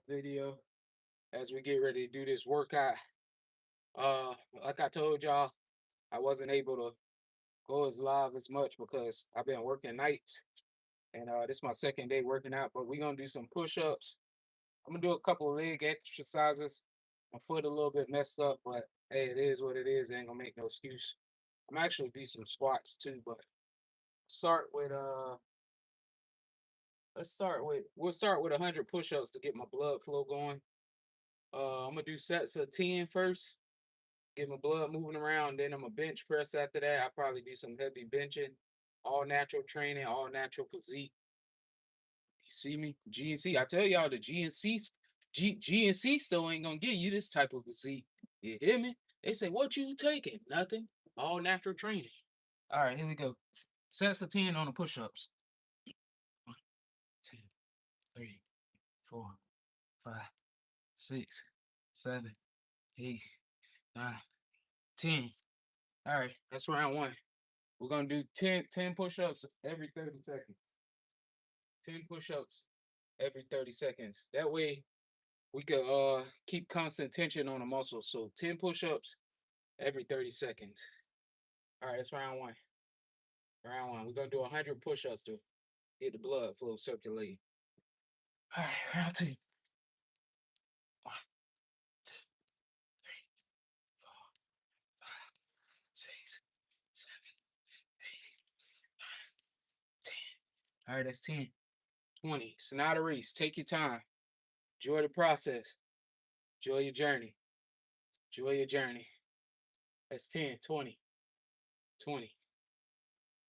video as we get ready to do this workout. Uh, like I told y'all, I wasn't able to go as live as much because I've been working nights, and this is my second day working out. But we're gonna do some push-ups. I'm gonna do a couple of leg exercises. My foot a little bit messed up, but hey, it is what it is. Ain't gonna make no excuse. I'm actually do some squats too, but start with we'll start with 100 push-ups to get my blood flow going. I'm gonna do sets of 10 first, get my blood moving around. Then I'm gonna bench press after that. I probably do some heavy benching, all natural training, all natural physique. You see me? GNC. I tell y'all the GNC GNC still ain't gonna give you this type of physique. You hear me? They say, what you taking? Nothing. All natural training. All right, here we go. Sets of 10 on the push-ups. 1, 2, 3, 4, 5, 6, 7, 8, 9, 10. All right, that's round one. We're gonna do 10 push-ups every 30 seconds. 10 push-ups every 30 seconds. That way we could keep constant tension on the muscles. So 10 push-ups every 30 seconds. All right, that's round one. Round one. We're gonna do 100 push-ups to get the blood flow circulating. All right, round two. 1, 2, 3, 4, 5, 6, 7, 8, 9, 10. All right, that's 10. 20. It's not a race. Take your time. Enjoy the process. Enjoy your journey. Enjoy your journey. That's 10, 20, 20,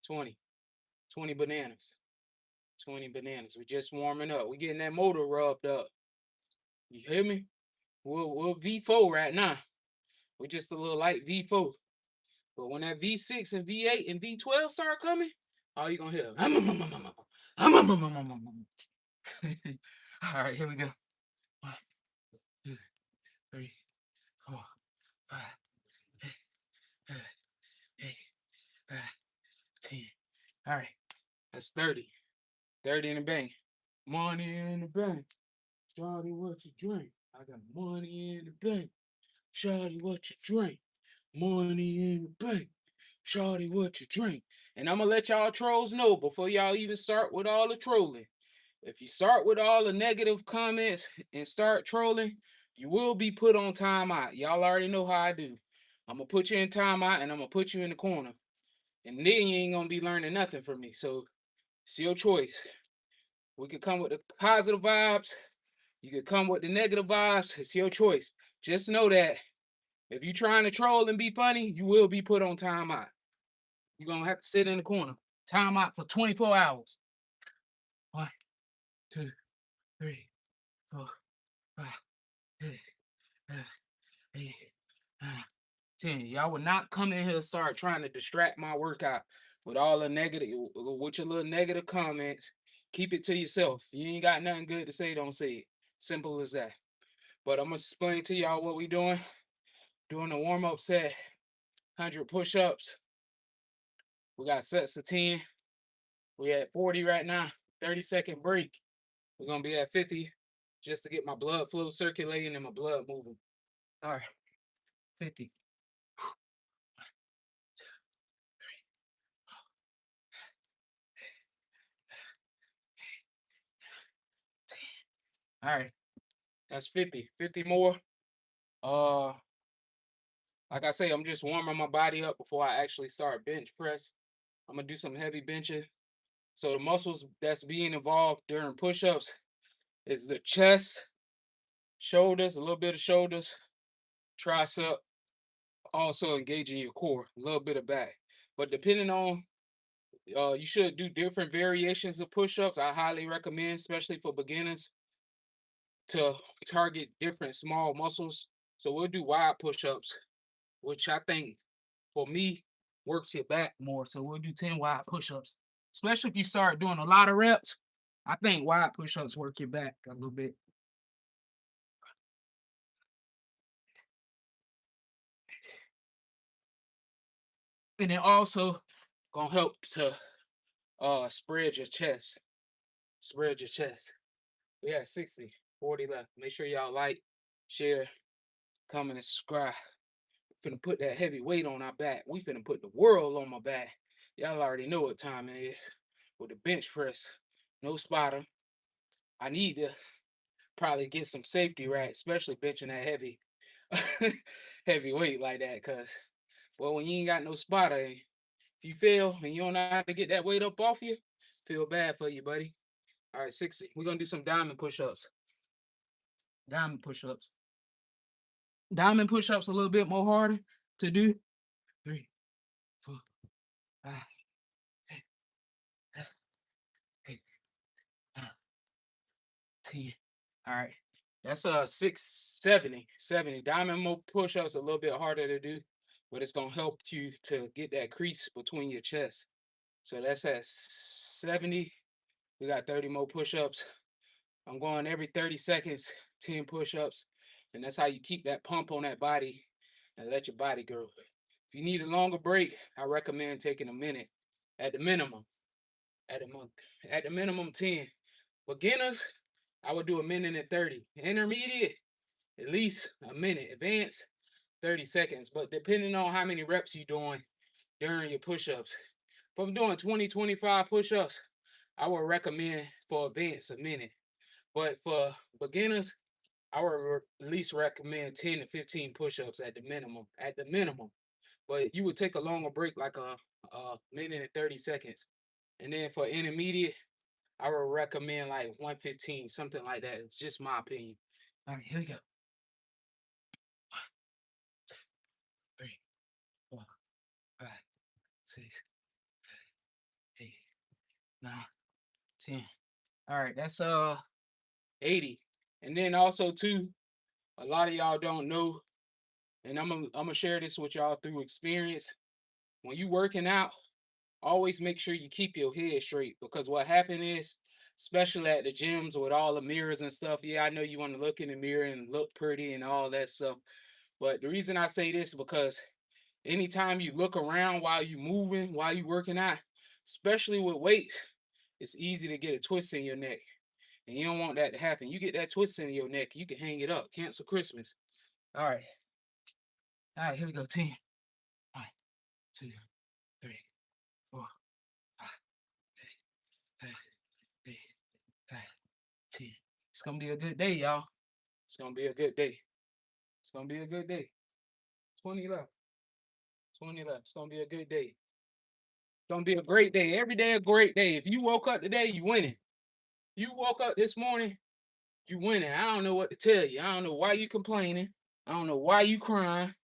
20, 20 bananas. 20 bananas. We're just warming up. We're getting that motor rubbed up. You hear me? We're V4 right now. We're just a little light V4. But when that V6 and V8 and V12 start coming, all you gonna hear. All right, here we go. 1, 2, 3, 4, 5, 6, 8, 9, 10. All right, that's 30. 30 in the bank. Money in the bank. Shawty, what you drink? I got money in the bank. Shawty, what you drink? Money in the bank. Shawty, what you drink? And I'm gonna let y'all trolls know before y'all even start with all the trolling. If you start with all the negative comments and start trolling, you will be put on timeout. Y'all already know how I do. I'm gonna put you in timeout and I'm gonna put you in the corner. And then you ain't gonna be learning nothing from me. So it's your choice. We could come with the positive vibes. You could come with the negative vibes. It's your choice. Just know that if you're trying to troll and be funny, you will be put on timeout. You're gonna have to sit in the corner. Timeout for 24 hours. 1, 2, 3, 4, 5, 6, 7, 8, 9, 10. Y'all would not come in here and start trying to distract my workout with all the negative, with your little negative comments. Keep it to yourself. You ain't got nothing good to say, don't say it. Simple as that. But I'm gonna explain to y'all what we doing. Doing a warm-up set, 100 push-ups. We got sets of 10. We at 40 right now. 30-second break. We're gonna be at 50 just to get my blood flow circulating and my blood moving. All right, 50. 1, 2, 3, 4, 10. All right, that's 50. 50 more. Uh, like I say, I'm just warming my body up before I actually start bench press. I'm gonna do some heavy benching. So the muscles that's being involved during push-ups is the chest, shoulders, a little bit of shoulders, tricep, also engaging your core, a little bit of back. But depending on, you should do different variations of push-ups. I highly recommend, especially for beginners, to target different small muscles. So we'll do wide push-ups, which I think for me works your back more. So we'll do 10 wide push-ups, especially if you start doing a lot of reps. I think wide push-ups work your back a little bit. And it also gonna help to spread your chest. Spread your chest. We had 60. 40 left. Make sure y'all like, share, comment, and subscribe. Finna put that heavy weight on our back. We finna put the world on my back. Y'all already know what time it is. With the bench press, no spotter. I need to probably get some safety racks, especially benching that heavy, heavy weight like that. Cause, well, when you ain't got no spotter, if you fail and you don't know how to get that weight up off you, feel bad for you, buddy. All right, 60. We're gonna do some diamond push-ups. Diamond push-ups. Diamond push-ups a little bit more harder to do. 3, 4, 5, 8, 9, 10. All right. That's 670. 70. Diamond more push-ups a little bit harder to do, but it's gonna help you to get that crease between your chest. So that's at 70. We got 30 more push-ups. I'm going every 30 seconds, 10 push-ups. And that's how you keep that pump on that body and let your body grow. If you need a longer break, I recommend taking a minute at the minimum. At the minimum 10. Beginners, I would do a minute and 30. Intermediate, at least a minute. Advanced, 30 seconds. But depending on how many reps you're doing during your push-ups. If I'm doing 20, 25 push-ups, I would recommend for advanced a minute. But for beginners, I would at least recommend 10 to 15 push-ups at the minimum. At the minimum. But you would take a longer break, like a minute and 30 seconds. And then for intermediate, I would recommend like 115, something like that. It's just my opinion. All right, here we go. 1, 2, 3, 4, 5, 6, 7, 8, 9, 10. All right, that's 80. And then also too, a lot of y'all don't know, and I'm gonna share this with y'all through experience. When you working out, always make sure you keep your head straight, because what happened is, especially at the gyms with all the mirrors and stuff, yeah, I know you want to look in the mirror and look pretty and all that stuff. But the reason I say this is because anytime you look around while you moving, while you working out, especially with weights, it's easy to get a twist in your neck. And you don't want that to happen. You get that twist in your neck, you can hang it up. Cancel Christmas. All right. All right, here we go. 10. 1, 2, 3, 4, 5, 6, 7, 8, 9, 10. It's gonna be a good day, y'all. It's gonna be a good day. It's gonna be a good day. 20 left. 20 left. It's gonna be a good day. It's gonna be a great day. Every day a great day. If you woke up today, you winning. You woke up this morning, you winning. I don't know what to tell you. I don't know why you complaining. I don't know why you crying.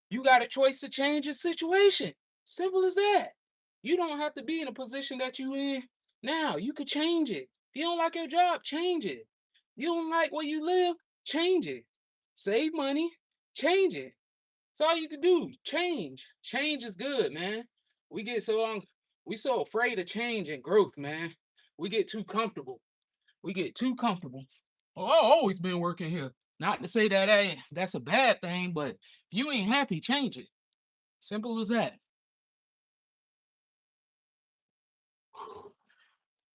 You got a choice to change your situation. Simple as that. You don't have to be in a position that you in now. You could change it. If you don't like your job, change it. You don't like where you live, change it. Save money, change it. That's all you can do. Change. Change is good, man. We get so long, we so afraid of change and growth, man. We get too comfortable. We get too comfortable. Oh, I've always been working here. Not to say that that's a bad thing, but if you ain't happy, change it. Simple as that.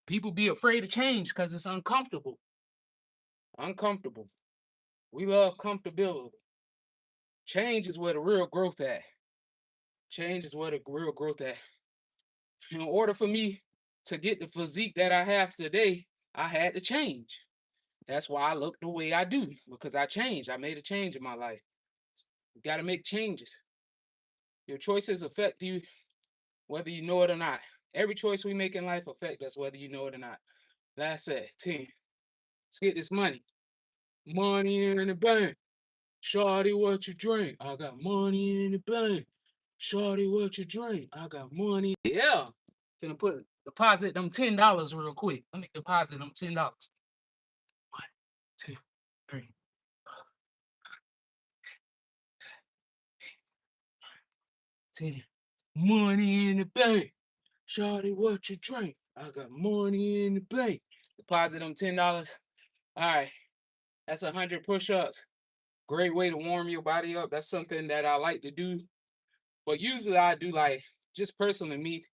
People be afraid to change because it's uncomfortable. Uncomfortable. We love comfortability. Change is where the real growth at. Change is where the real growth at. In order for me to get the physique that I have today, I had to change. That's why I look the way I do, because I changed. I made a change in my life. You got to make changes. Your choices affect you whether you know it or not. Every choice we make in life affect us whether you know it or not. Last set, 10. Let's get this money. Money in the bank. Shawty, what you drink? I got money in the bank. Shawty, what you drink? I got money. Yeah. Finna deposit them $10 real quick. Let me deposit them $10. 1, 2, 3, 4, 10. Money in the bank. Shawty, what you drink? I got money in the bank. Deposit them $10. All right. That's 100 push-ups. Great way to warm your body up. That's something that I like to do. But usually I do, like, just personally me,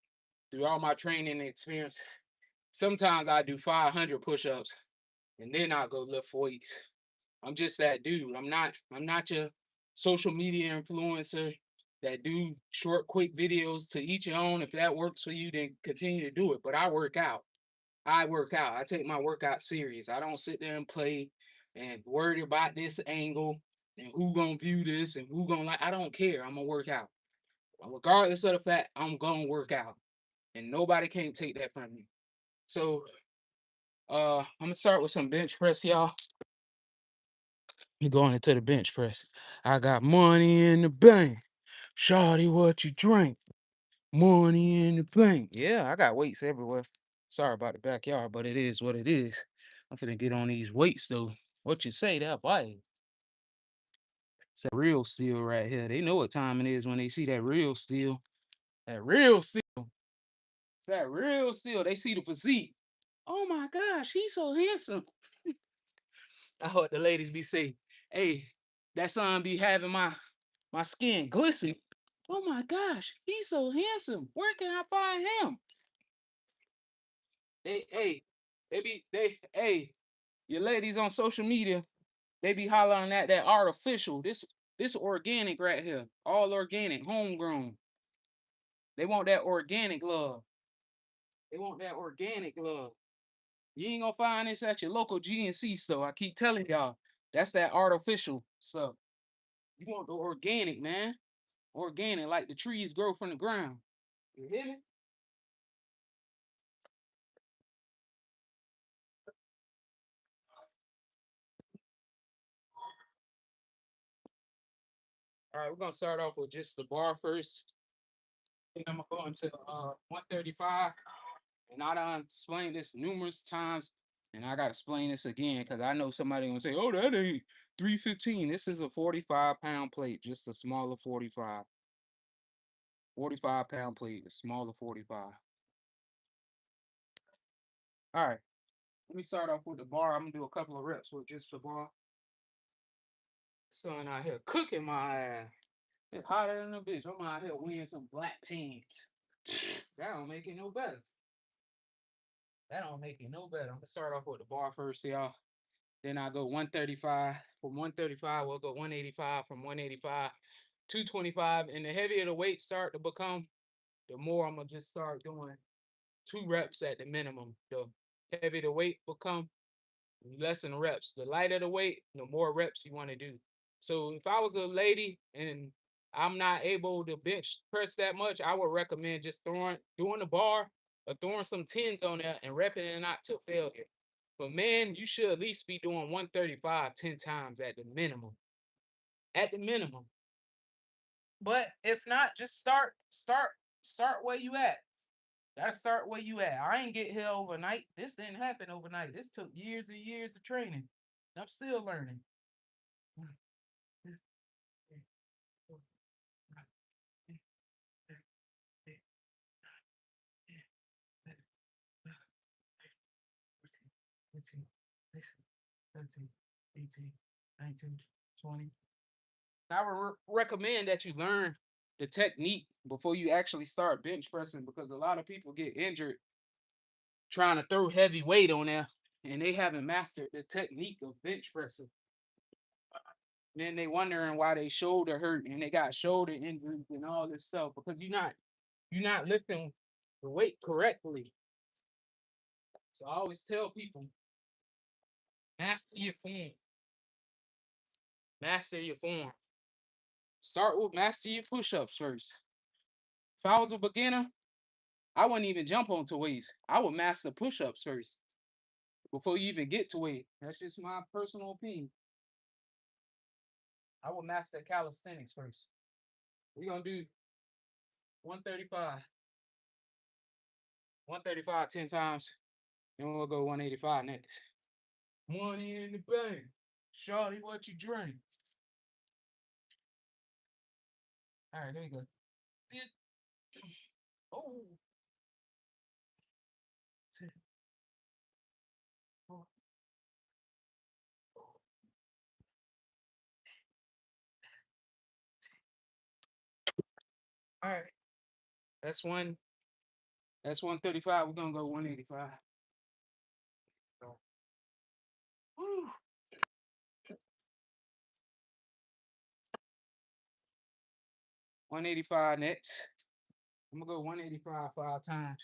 through all my training and experience, sometimes I do 500 push-ups. and then I'll go lift weights. I'm just that dude. I'm not your social media influencer that do short, quick videos. To each your own. If that works for you, then continue to do it. But I work out. I work out. I take my workout serious. I don't sit there and play and worry about this angle and who gonna view this and who gonna like. I don't care. I'm gonna work out. Regardless of the fact, I'm gonna work out. And nobody can't take that from me. So I'm gonna start with some bench press, y'all. You going into the bench press. I got money in the bank. Shawty, what you drink? Money in the bank. Yeah, I got weights everywhere. Sorry about the backyard, but it is what it is. I'm finna get on these weights though. What you say that bite? It's that real steel right here. They know what time it is when they see that real steel. That real steel. It's that real steel. They see the physique. Oh my gosh, he's so handsome. I hope the ladies be saying, hey, that son be having my skin glisten. Oh my gosh, he's so handsome. Where can I find him? Hey, hey, your ladies on social media, they be hollering at that artificial. This organic right here. All organic, homegrown. They want that organic love. They want that organic love. You ain't gonna find this at your local GNC store. I keep telling y'all, that's that artificial stuff. You want the organic, man. Organic, like the trees grow from the ground. You hear me? All right, we're gonna start off with just the bar first. I think I'm gonna go into 135, and I done explained this numerous times, and I gotta explain this again because I know somebody gonna say, "Oh, that ain't 315." This is a 45-pound plate, just a smaller 45. 45-pound plate, a smaller 45. All right, let me start off with the bar. I'm gonna do a couple of reps with just the bar. Son out here cooking my ass. It's hotter than a bitch. I'm out here wearing some black pants. That don't make it no better. That don't make it no better. I'm gonna start off with the bar first, y'all. Then I go 135. From 135, we'll go 185. From 185, 225. And the heavier the weight start to become, the more I'm gonna just start doing 2 reps at the minimum. The heavier the weight become, less than reps. The lighter the weight, the more reps you want to do. So if I was a lady and I'm not able to bench press that much, I would recommend just doing the bar or throwing some tens on there and repping it out to failure. But man, you should at least be doing 135 10 times at the minimum. At the minimum. But if not, just start where you at. Gotta start where you at. I ain't get here overnight. This didn't happen overnight. This took years and years of training. I'm still learning. Listen, 17, 18, 19, 20. I would recommend that you learn the technique before you actually start bench pressing because a lot of people get injured trying to throw heavy weight on there and they haven't mastered the technique of bench pressing. Then they wondering why they shoulder hurt and they got shoulder injuries and all this stuff because you're not lifting the weight correctly. So I always tell people, master your form. Master your form. Start with master your push-ups first. If I was a beginner, I wouldn't even jump onto weights. I would master push-ups first before you even get to weight. That's just my personal opinion. I would master calisthenics first. We're gonna do 135. 135 10 times. Then we'll go 185 next. Money in the bank. Shawty, what you drink? All right, there you go. Oh, two, four. All right. That's one. That's 135. We're gonna go 185. Whew. 185 next. I'm gonna go 185 5 times.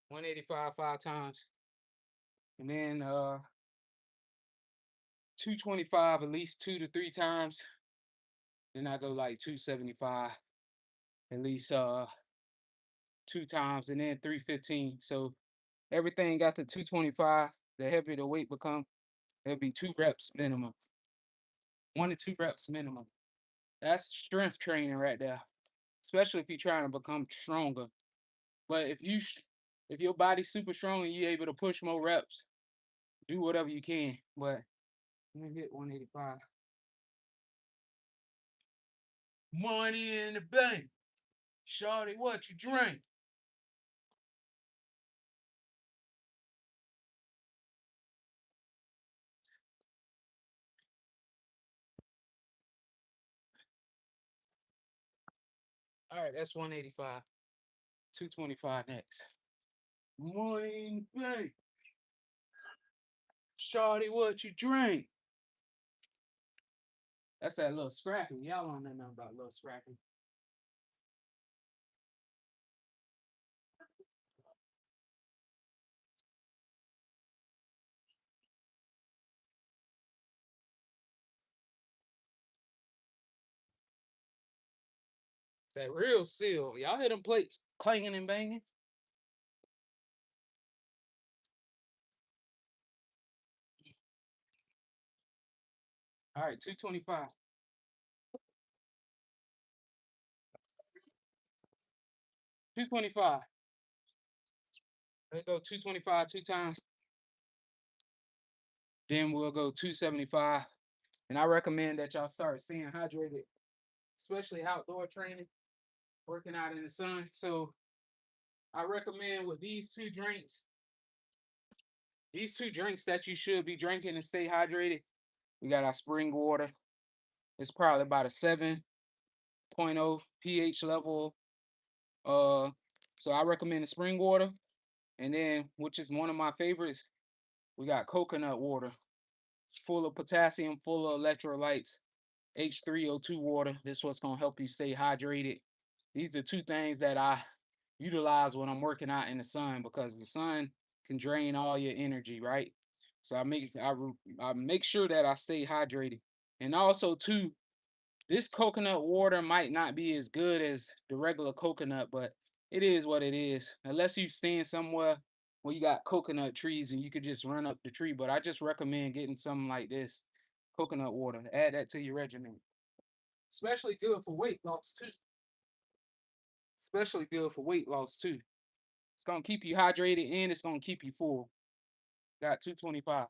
185 5 times. And then 225 at least 2 to 3 times. Then I go like 275 at least 2 times, and then 315. So everything got to 225. The heavier the weight become, it'll be 2 reps minimum. 1 to 2 reps minimum. That's strength training right there. Especially if you're trying to become stronger. But if your body's super strong and you're able to push more reps, do whatever you can. But let me hit 185. Money in the bank. Shawty, what you drink? All right, that's 185. 225 next. Money in the bank. Shawty, what you drink? That's that little scrappy. Y'all don't know nothing about little scrappy. That real seal. Y'all hear them plates clanging and banging? All right, 225. 225. Let's go 225 2 times. Then we'll go 275. And I recommend that y'all start staying hydrated, especially outdoor training, working out in the sun. So I recommend with these two drinks that you should be drinking to stay hydrated. We got our spring water. It's probably about a 7.0 pH level. Uh, so I recommend the spring water. And then, which is one of my favorites, we got coconut water. It's full of potassium, full of electrolytes, H3O2 water. This is what's gonna help you stay hydrated. These are 2 things that I utilize when I'm working out in the sun because the sun can drain all your energy, right? So I make sure that I stay hydrated. And also too, this coconut water might not be as good as the regular coconut, but it is what it is. Unless you stand somewhere where you got coconut trees and you could just run up the tree. But I just recommend getting something like this coconut water. Add that to your regimen. Especially good for weight loss too. Especially good for weight loss too. It's gonna keep you hydrated and it's gonna keep you full. Got 225.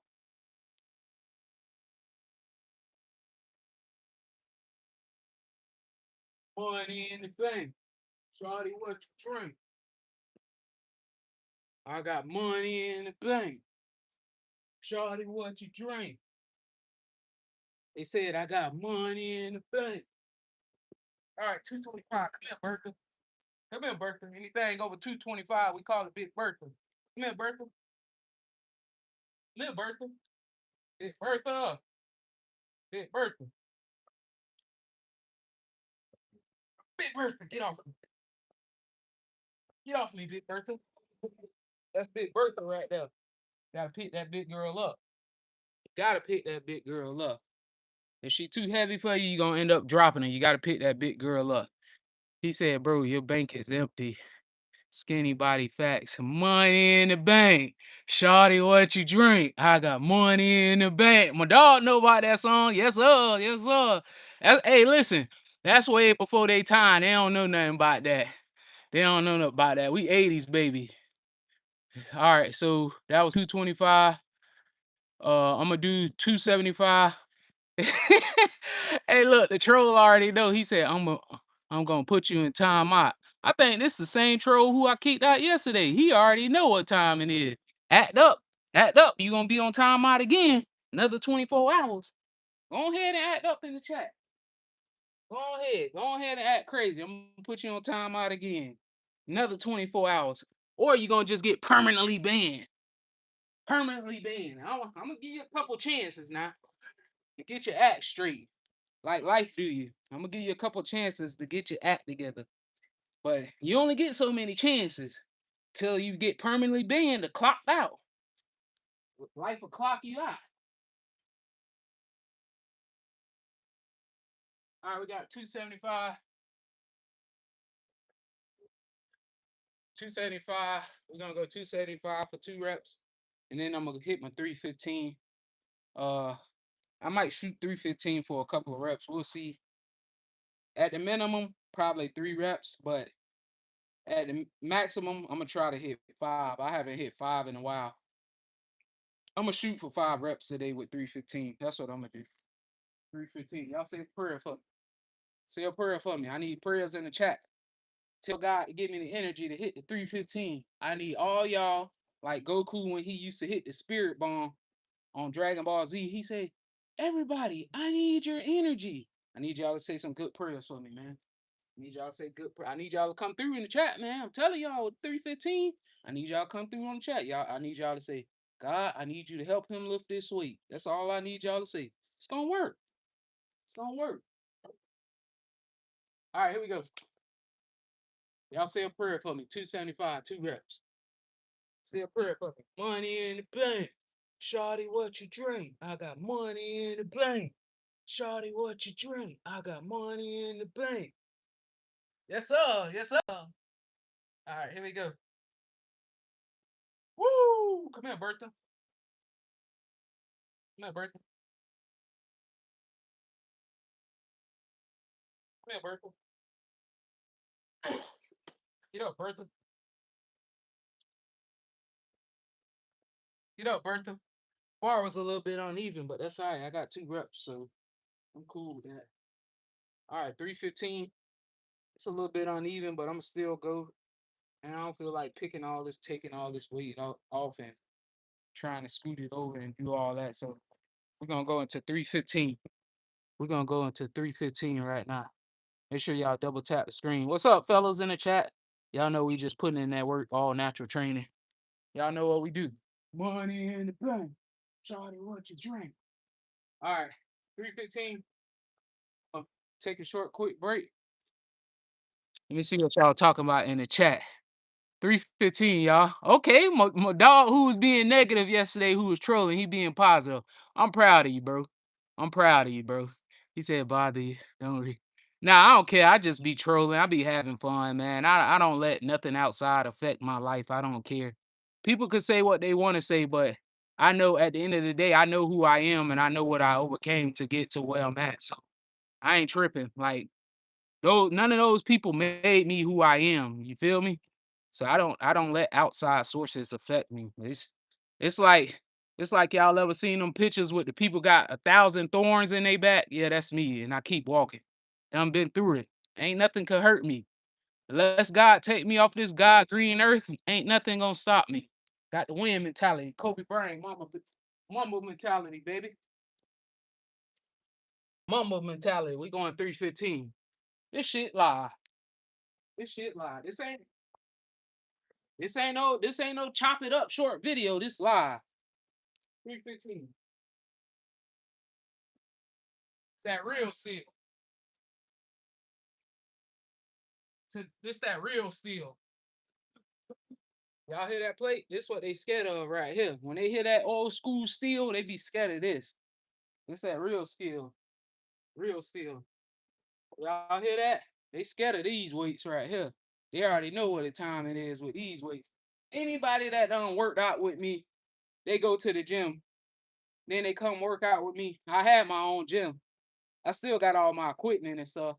Money in the bank. Shawty, what you drink? I got money in the bank. Shawty, what you drink? They said I got money in the bank. All right, 225. Come here, Bertha. Come here, Bertha. Anything over 225, we call it Big Bertha. Come here, Bertha. Come here, Bertha. Big Bertha. Big Bertha. Big Bertha, get off me. Get off me, Big Bertha. That's Big Bertha right there. Gotta pick that big girl up. Gotta pick that big girl up. If she too heavy for you, you're gonna end up dropping her. You gotta pick that big girl up. He said, bro, your bank is empty. Skinny body facts. Money in the bank. Shawty, what you drink? I got money in the bank. My dog know about that song. Yes, sir. Yes, sir. Hey, listen. That's way before they time. They don't know nothing about that. They don't know nothing about that. We 80s, baby. All right, so that was 225. I'm gonna do 275. Hey, look, the troll already know. He said, I'm gonna put you in timeout. I think this the same troll who I kicked out yesterday. He already know what time it is. Act up, act up. You gonna be on timeout again? Another 24 hours. Go ahead and act up in the chat. Go ahead and act crazy. I'm gonna put you on timeout again. Another 24 hours. Or you're gonna just get permanently banned. Permanently banned. I'm gonna give you a couple chances now to get your act straight. Like life do you. I'm gonna give you a couple chances to get your act together. But you only get so many chances till you get permanently banned or clocked out. Life will clock you out. All right, we got 275. 275. We're gonna go 275 for 2 reps. And then I'm gonna hit my 315. Uh I might shoot 315 for a couple of reps. We'll see. At the minimum, probably 3 reps, but at the maximum, I'm gonna try to hit 5. I haven't hit 5 in a while. I'm gonna shoot for 5 reps today with 315. That's what I'm gonna do. 315. Y'all say a prayer for me. Say a prayer for me. I need prayers in the chat. Tell God to give me the energy to hit the 315. I need all y'all, like Goku when he used to hit the spirit bomb on Dragon Ball Z. He said, everybody, I need your energy. I need y'all to say some good prayers for me, man. I need y'all to say good prayer. I need y'all to come through in the chat, man. I'm telling y'all, with 315, I need y'all to come through on the chat. Y'all, I need y'all to say, God, I need you to help him lift this weight. That's all I need y'all to say. It's gonna work. It's gonna work. All right, here we go. Y'all say a prayer for me. 275, 2 reps. Say a prayer for me. Money in the bank. Shawty, what you drink? I got money in the bank. Shawty, what you drink? I got money in the bank. Yes, sir. Yes, sir. All right, here we go. Woo! Come here, Bertha. Come here, Bertha. Come here, Bertha. Get up, Bertha. Get up, Bertha. Bar was a little bit uneven, but that's all right. I got 2 reps, so I'm cool with that. All right, 315. It's a little bit uneven, but I'm still go. And I don't feel like taking all this weight off and trying to scoot it over and do all that. So we're gonna go into 315. We're gonna go into 315 right now. Make sure y'all double tap the screen. What's up, fellas in the chat? Y'all know we just putting in that work, all natural training. Y'all know what we do. Money in the bank. Charlie, what you drink? All right, 315. Take a short, quick break. Let me see what y'all talking about in the chat. 315, y'all. Okay, my dog who was being negative yesterday, who was trolling, he being positive. I'm proud of you, bro. I'm proud of you, bro. He said, bother you. Don't worry. Nah, I don't care. I just be trolling. I be having fun, man. I don't let nothing outside affect my life. I don't care. People could say what they want to say, but I know at the end of the day, I know who I am and I know what I overcame to get to where I'm at. So I ain't tripping. Like, none of those people made me who I am. You feel me? So I don't let outside sources affect me. It's like it's like y'all ever seen them pictures with the people got 1,000 thorns in their back? Yeah, that's me, and I keep walking. Done been through it. Ain't nothing could hurt me. Unless God take me off this God green earth, ain't nothing gonna stop me. Got the win mentality. Kobe Bryant, mama mentality, baby. Mama mentality. We going 315. This shit lie. This shit lie. This ain't no chop it up short video. This live. 315. It's that real steel. This that real steel. Y'all hear that plate? This what they scared of right here. When they hear that old school steel, they be scared of this. This that real steel. Real steel. Y'all hear that? They scared of these weights right here. They already know what the time it is with these weights. Anybody that done worked out with me, they go to the gym. Then they come work out with me. I had my own gym. I still got all my equipment and stuff,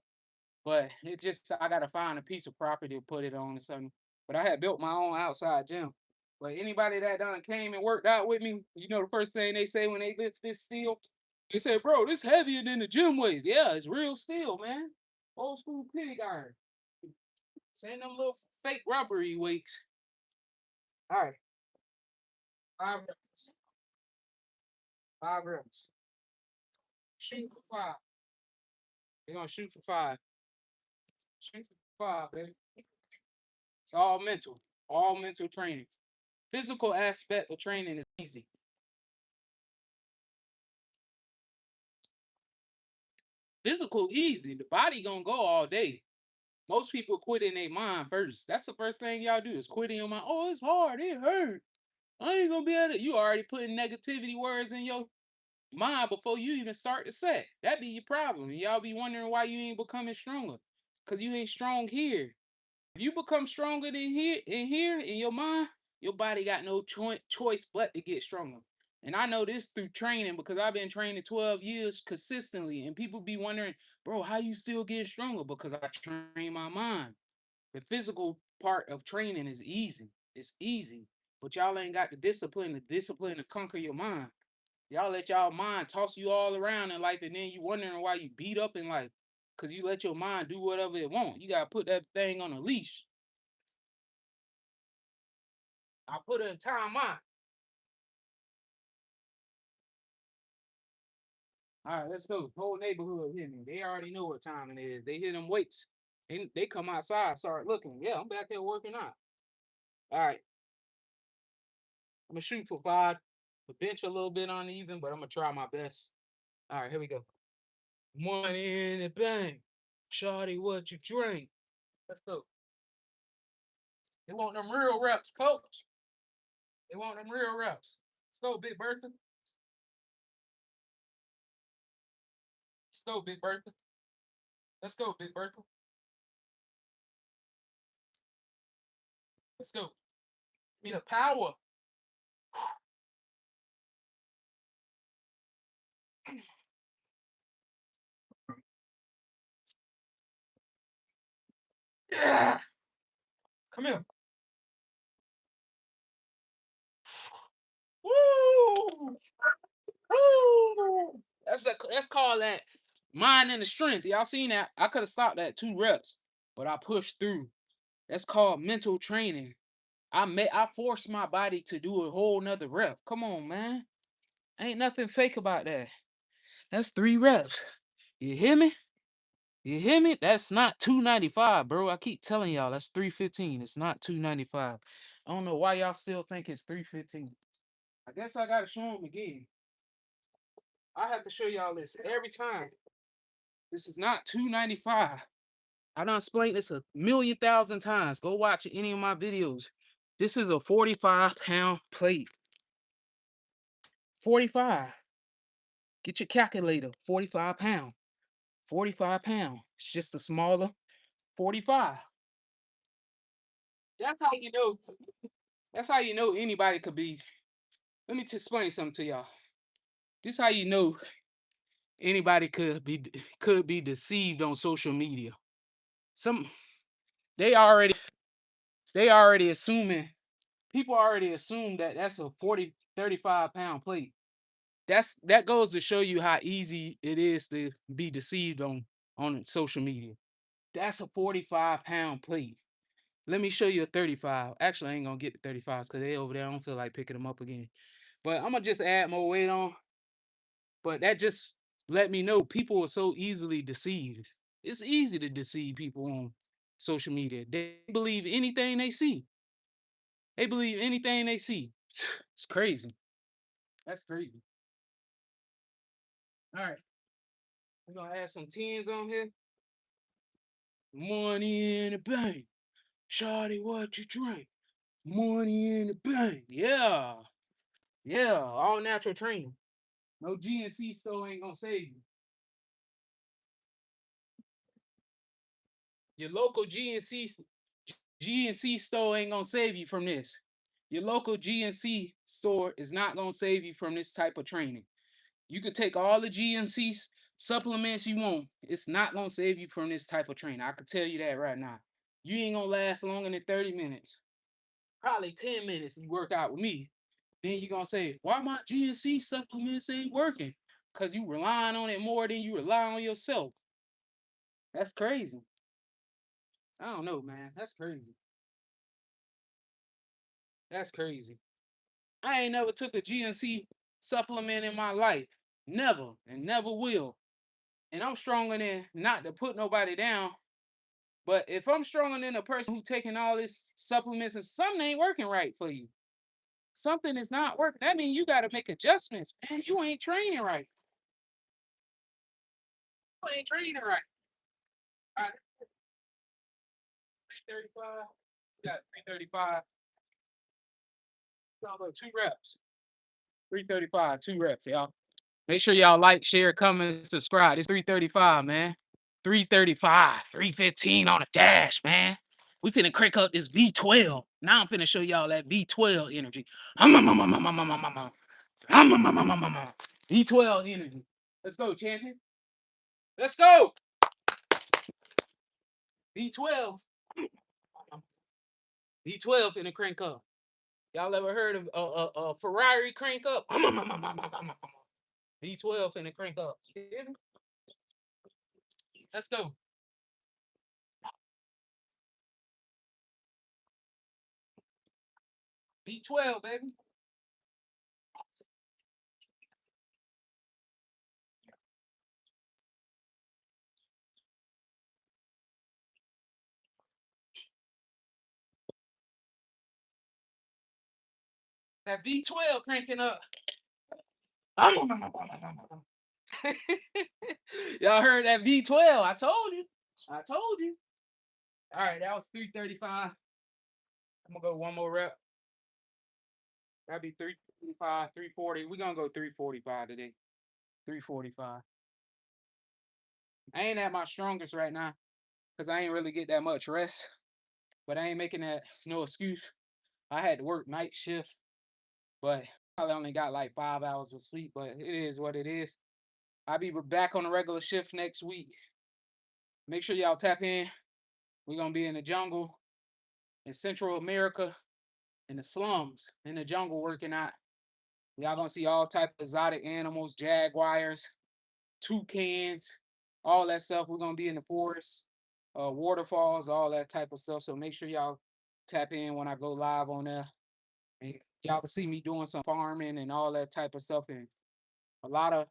but it just I gotta find a piece of property to put it on or something. But I had built my own outside gym. But anybody that done came and worked out with me, you know the first thing they say when they lift this steel, they say, "Bro, this heavier than the gym weights." Yeah, it's real steel, man. Old school pig iron. This ain't them little fake rubbery weights. All right, 5 reps. 5 reps. Shoot for 5. They're gonna shoot for 5. Shoot for 5, baby. It's all mental training. Physical aspect of training is easy. Physical easy. The body gonna go all day. Most people quit in their mind first. That's the first thing y'all do is quit in your mind. Oh, it's hard. It hurt. I ain't gonna be able to. You already putting negativity words in your mind before you even start the set. That be your problem. And y'all be wondering why you ain't becoming stronger. Cause you ain't strong here. If you become stronger than here in your mind, your body got no choice but to get stronger. And I know this through training because I've been training 12 years consistently. And people be wondering, bro, how you still get stronger? Because I train my mind. The physical part of training is easy. It's easy. But y'all ain't got the discipline to conquer your mind. Y'all let y'all mind toss you all around in life, and then you wondering why you beat up in life. Cause you let your mind do whatever it want. You gotta put that thing on a leash. I put it in time on. All right, let's go. Whole neighborhood hit me. They already know what time it is. They hear them weights. They come outside, start looking. Yeah, I'm back there working out. All right, I'm gonna shoot for 5. The bench a little bit uneven, but I'm gonna try my best. All right, here we go. Money in the bank. Shawty, what you drink? Let's go. They want them real reps, coach. They want them real reps. Let's go, Big Bertha. Let's go, Big Bertha. Let's go, Big Bertha. Let's go. Give me the power. Yeah. Come here. Woo! Woo! That's called that mind and the strength. Y'all seen that? I could have stopped at 2 reps, but I pushed through. That's called mental training. I forced my body to do a whole nother rep. Come on, man. Ain't nothing fake about that. That's 3 reps. You hear me? You hear me? That's not 295, bro. I keep telling y'all that's 315. It's not 295. I don't know why y'all still think it's 315. I guess I gotta show them again. I have to show y'all this every time. This is not 295. I done explained this a million thousand times. Go watch any of my videos. This is a 45-pound plate. 45. Get your calculator. 45 pound. 45 pound. It's just a smaller 45. That's how you know. That's how you know anybody could be. Let me explain something to y'all. This how you know anybody could be deceived on social media. Some they already they already assuming people already assume that that's a 35 pound plate. That goes to show you how easy it is to be deceived on social media. That's a 45-pound plate. Let me show you a 35. Actually, I ain't gonna get the 35s because they over there. I don't feel like picking them up again. But I'm gonna just add more weight on. But that just let me know people are so easily deceived. It's easy to deceive people on social media. They believe anything they see. They believe anything they see. It's crazy. That's crazy. All right. We're gonna add some tens on here. Money in the bank. Shawty, what you drink? Money in the bank. Yeah. Yeah. All natural training. No GNC store ain't gonna save you. Your local GNC store ain't gonna save you from this. Your local GNC store is not gonna save you from this type of training. You could take all the GNC supplements you want. It's not gonna save you from this type of training. I can tell you that right now. You ain't gonna last longer than 30 minutes. Probably 10 minutes you work out with me. Then you're gonna say, why my GNC supplements ain't working? Because you relying on it more than you rely on yourself. That's crazy. I don't know, man. That's crazy. That's crazy. I ain't never took a GNC supplement in my life. Never and never will. And I'm strong enough not to put nobody down. But if I'm stronger than a person who taking all this supplements and something ain't working right for you, something is not working. That means you got to make adjustments, man. You ain't training right. You ain't training right. All right, 335. Got 335. Two reps. 335, 2 reps, y'all. Make sure y'all like, share, comment, subscribe. It's 335, man. 335, 315 on the dash, man. We finna crank up this V12. Now I'm finna show y'all that V12 energy. V12 energy. Let's go, champion. Let's go. V12. V12 finna crank up. Y'all ever heard of Ferrari crank up? V12 finna crank up. Let's go. V12, baby. That V12 cranking up. Y'all heard that V12. I told you. I told you. All right, that was 335. I'm gonna go one more rep. That'd be 345, 340. We're gonna go 345 today. 345. I ain't at my strongest right now because I ain't really get that much rest. But I ain't making that no excuse. I had to work night shift, but probably only got like 5 hours of sleep. But it is what it is. I'll be back on the regular shift next week. Make sure y'all tap in. We're gonna be in the jungle in Central America, in the slums, in the jungle working out. Y'all gonna see all type of exotic animals, jaguars, toucans, all that stuff. We're gonna be in the forest, waterfalls, all that type of stuff. So make sure y'all tap in when I go live on there. And y'all can see me doing some farming and all that type of stuff and a lot of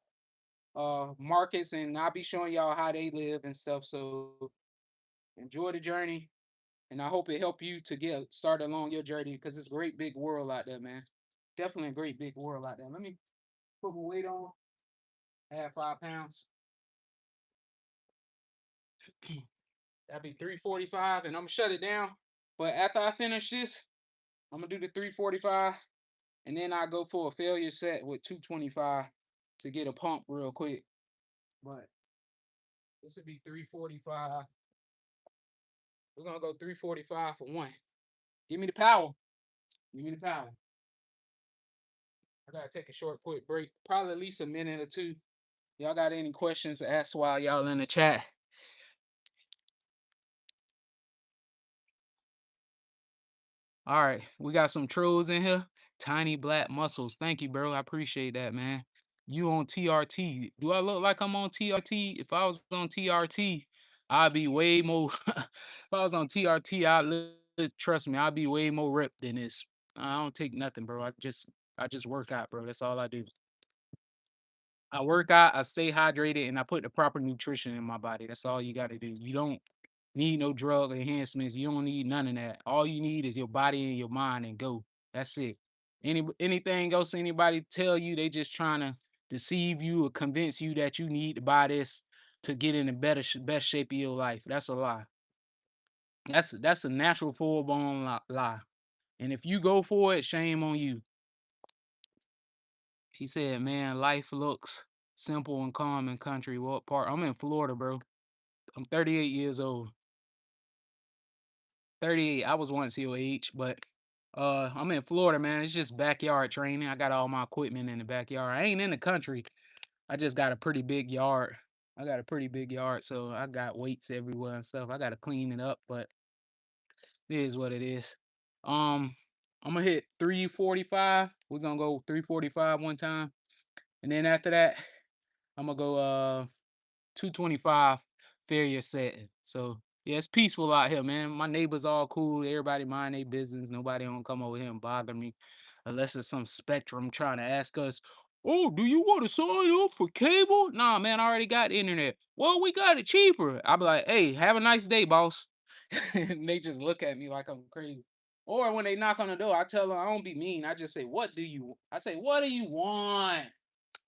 markets, and I'll be showing y'all how they live and stuff. So enjoy the journey, and I hope it help you to get started along your journey because it's a great big world out there, man. Definitely a great big world out there. Let me put my weight on. Add 5 pounds. That'd be 345, and I'm gonna shut it down. But after I finish this, I'm gonna do the 345, and then I go for a failure set with 225 to get a pump real quick. But this would be 345. We're gonna go 345 for one. Give me the power. Give me the power. I gotta take a short, quick break. Probably at least a minute or two. Y'all got any questions to ask while y'all in the chat? All right, we got some trolls in here. Tiny black muscles. Thank you, bro. I appreciate that, man. You on TRT? Do I look like I'm on TRT? If I was on TRT, I'd be way more. If I was on TRT, trust me, I'd be way more ripped than this. I don't take nothing, bro. I just work out, bro. That's all I do. I work out, I stay hydrated, and I put the proper nutrition in my body. That's all you got to do. You don't need no drug enhancements. You don't need none of that. All you need is your body and your mind and go. That's it. Anything else anybody tell you, they just trying to deceive you or convince you that you need to buy this to get in the best shape of your life. That's a lie. That's a natural full blown lie. And if you go for it, shame on you. He said, "Man, life looks simple and calm in country. What part? I'm in Florida, bro. I'm 38 years old. 38. I was once your age, but I'm in Florida, man. It's just backyard training. I got all my equipment in the backyard. I ain't in the country. I just got a pretty big yard. I got a pretty big yard, so I got weights everywhere and stuff. I gotta clean it up, but it is what it is. Um, I'm gonna hit 345. We're gonna go 345 one time, and then after that, I'm gonna go 225 failure setting. So yeah, it's peaceful out here, man. My neighbors all cool. Everybody mind their business. Nobody don't come over here and bother me. Unless it's some spectrum trying to ask us, oh, do you want to sign up for cable? Nah, man, I already got internet. Well, we got it cheaper. I be like, hey, have a nice day, boss. And they just look at me like I'm crazy. Or when they knock on the door, I tell them I don't be mean. I just say, "What do you?" I say, "What do you want?"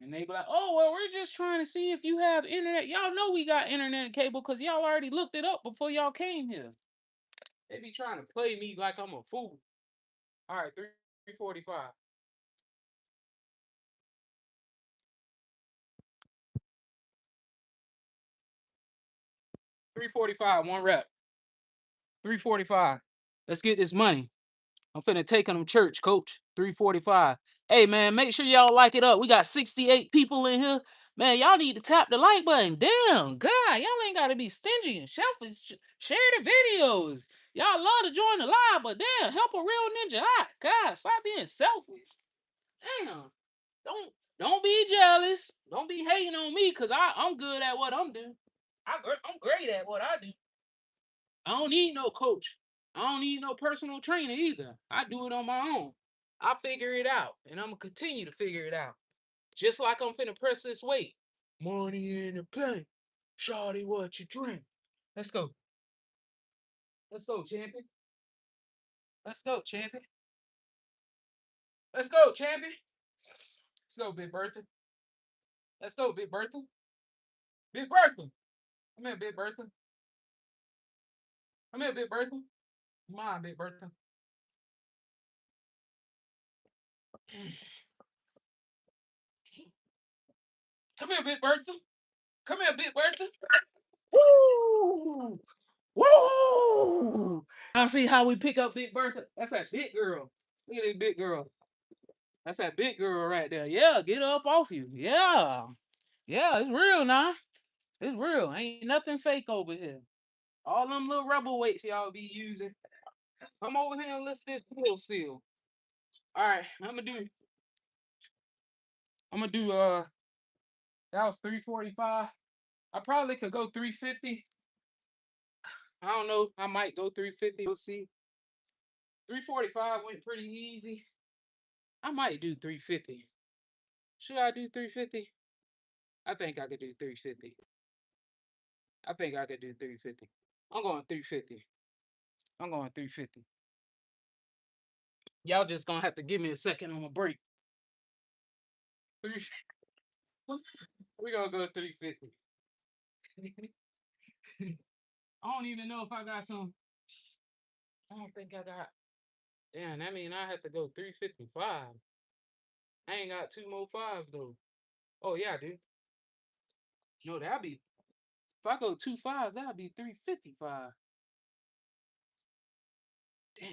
And they be like, "Oh well, we're just trying to see if you have internet. Y'all know we got internet cable because y'all already looked it up before y'all came here." They be trying to play me like I'm a fool. All right, 345. 345, one rep. 345. Let's get this money. I'm finna take them church, coach. 345. Hey man, make sure y'all like it up. We got 68 people in here. Man, y'all need to tap the like button. Damn, God, y'all ain't gotta be stingy and selfish. Share the videos. Y'all love to join the live, but damn, help a real ninja out. God, stop being selfish. Damn. Don't be jealous. Don't be hating on me because I'm good at what I'm doing. I'm great at what I do. I don't need no coach. I don't need no personal trainer either. I do it on my own. I figure it out, and I'm gonna continue to figure it out. Just like I'm finna press this weight. Money in the bank. Shawty, what you drink? Let's go. Let's go, champion. Let's go, champion. Let's go, champion. Let's go, Big Bertha. Let's go, Big Bertha. Big Bertha. Come here, Big Bertha. Come here, Big Bertha. Come on, Big Bertha. Come here, Big Bertha. Come here, Big Bertha. Woo! Woo! I see how we pick up Big Bertha. That's that big girl. Look at this big girl. That's that big girl right there. Yeah, get her up off you. Yeah. Yeah, it's real now. It's real. Ain't nothing fake over here. All them little rubber weights y'all be using. Come over here and lift this wheel seal. All right, I'm gonna do that was 345. I probably could go 350. I don't know. I might go 350. We'll see. 345 went pretty easy. I might do 350. Should I do 350? I think I could do 350. I think I could do 350. I'm going 350. I'm going 350. Y'all just gonna have to give me a second on my break. We're gonna go 350. I don't even know if I got some. I don't think I got. Damn, that mean I have to go 355. I ain't got two more fives though. Oh yeah, I do. No, that'll be if I go two fives, that'll be 355. Damn.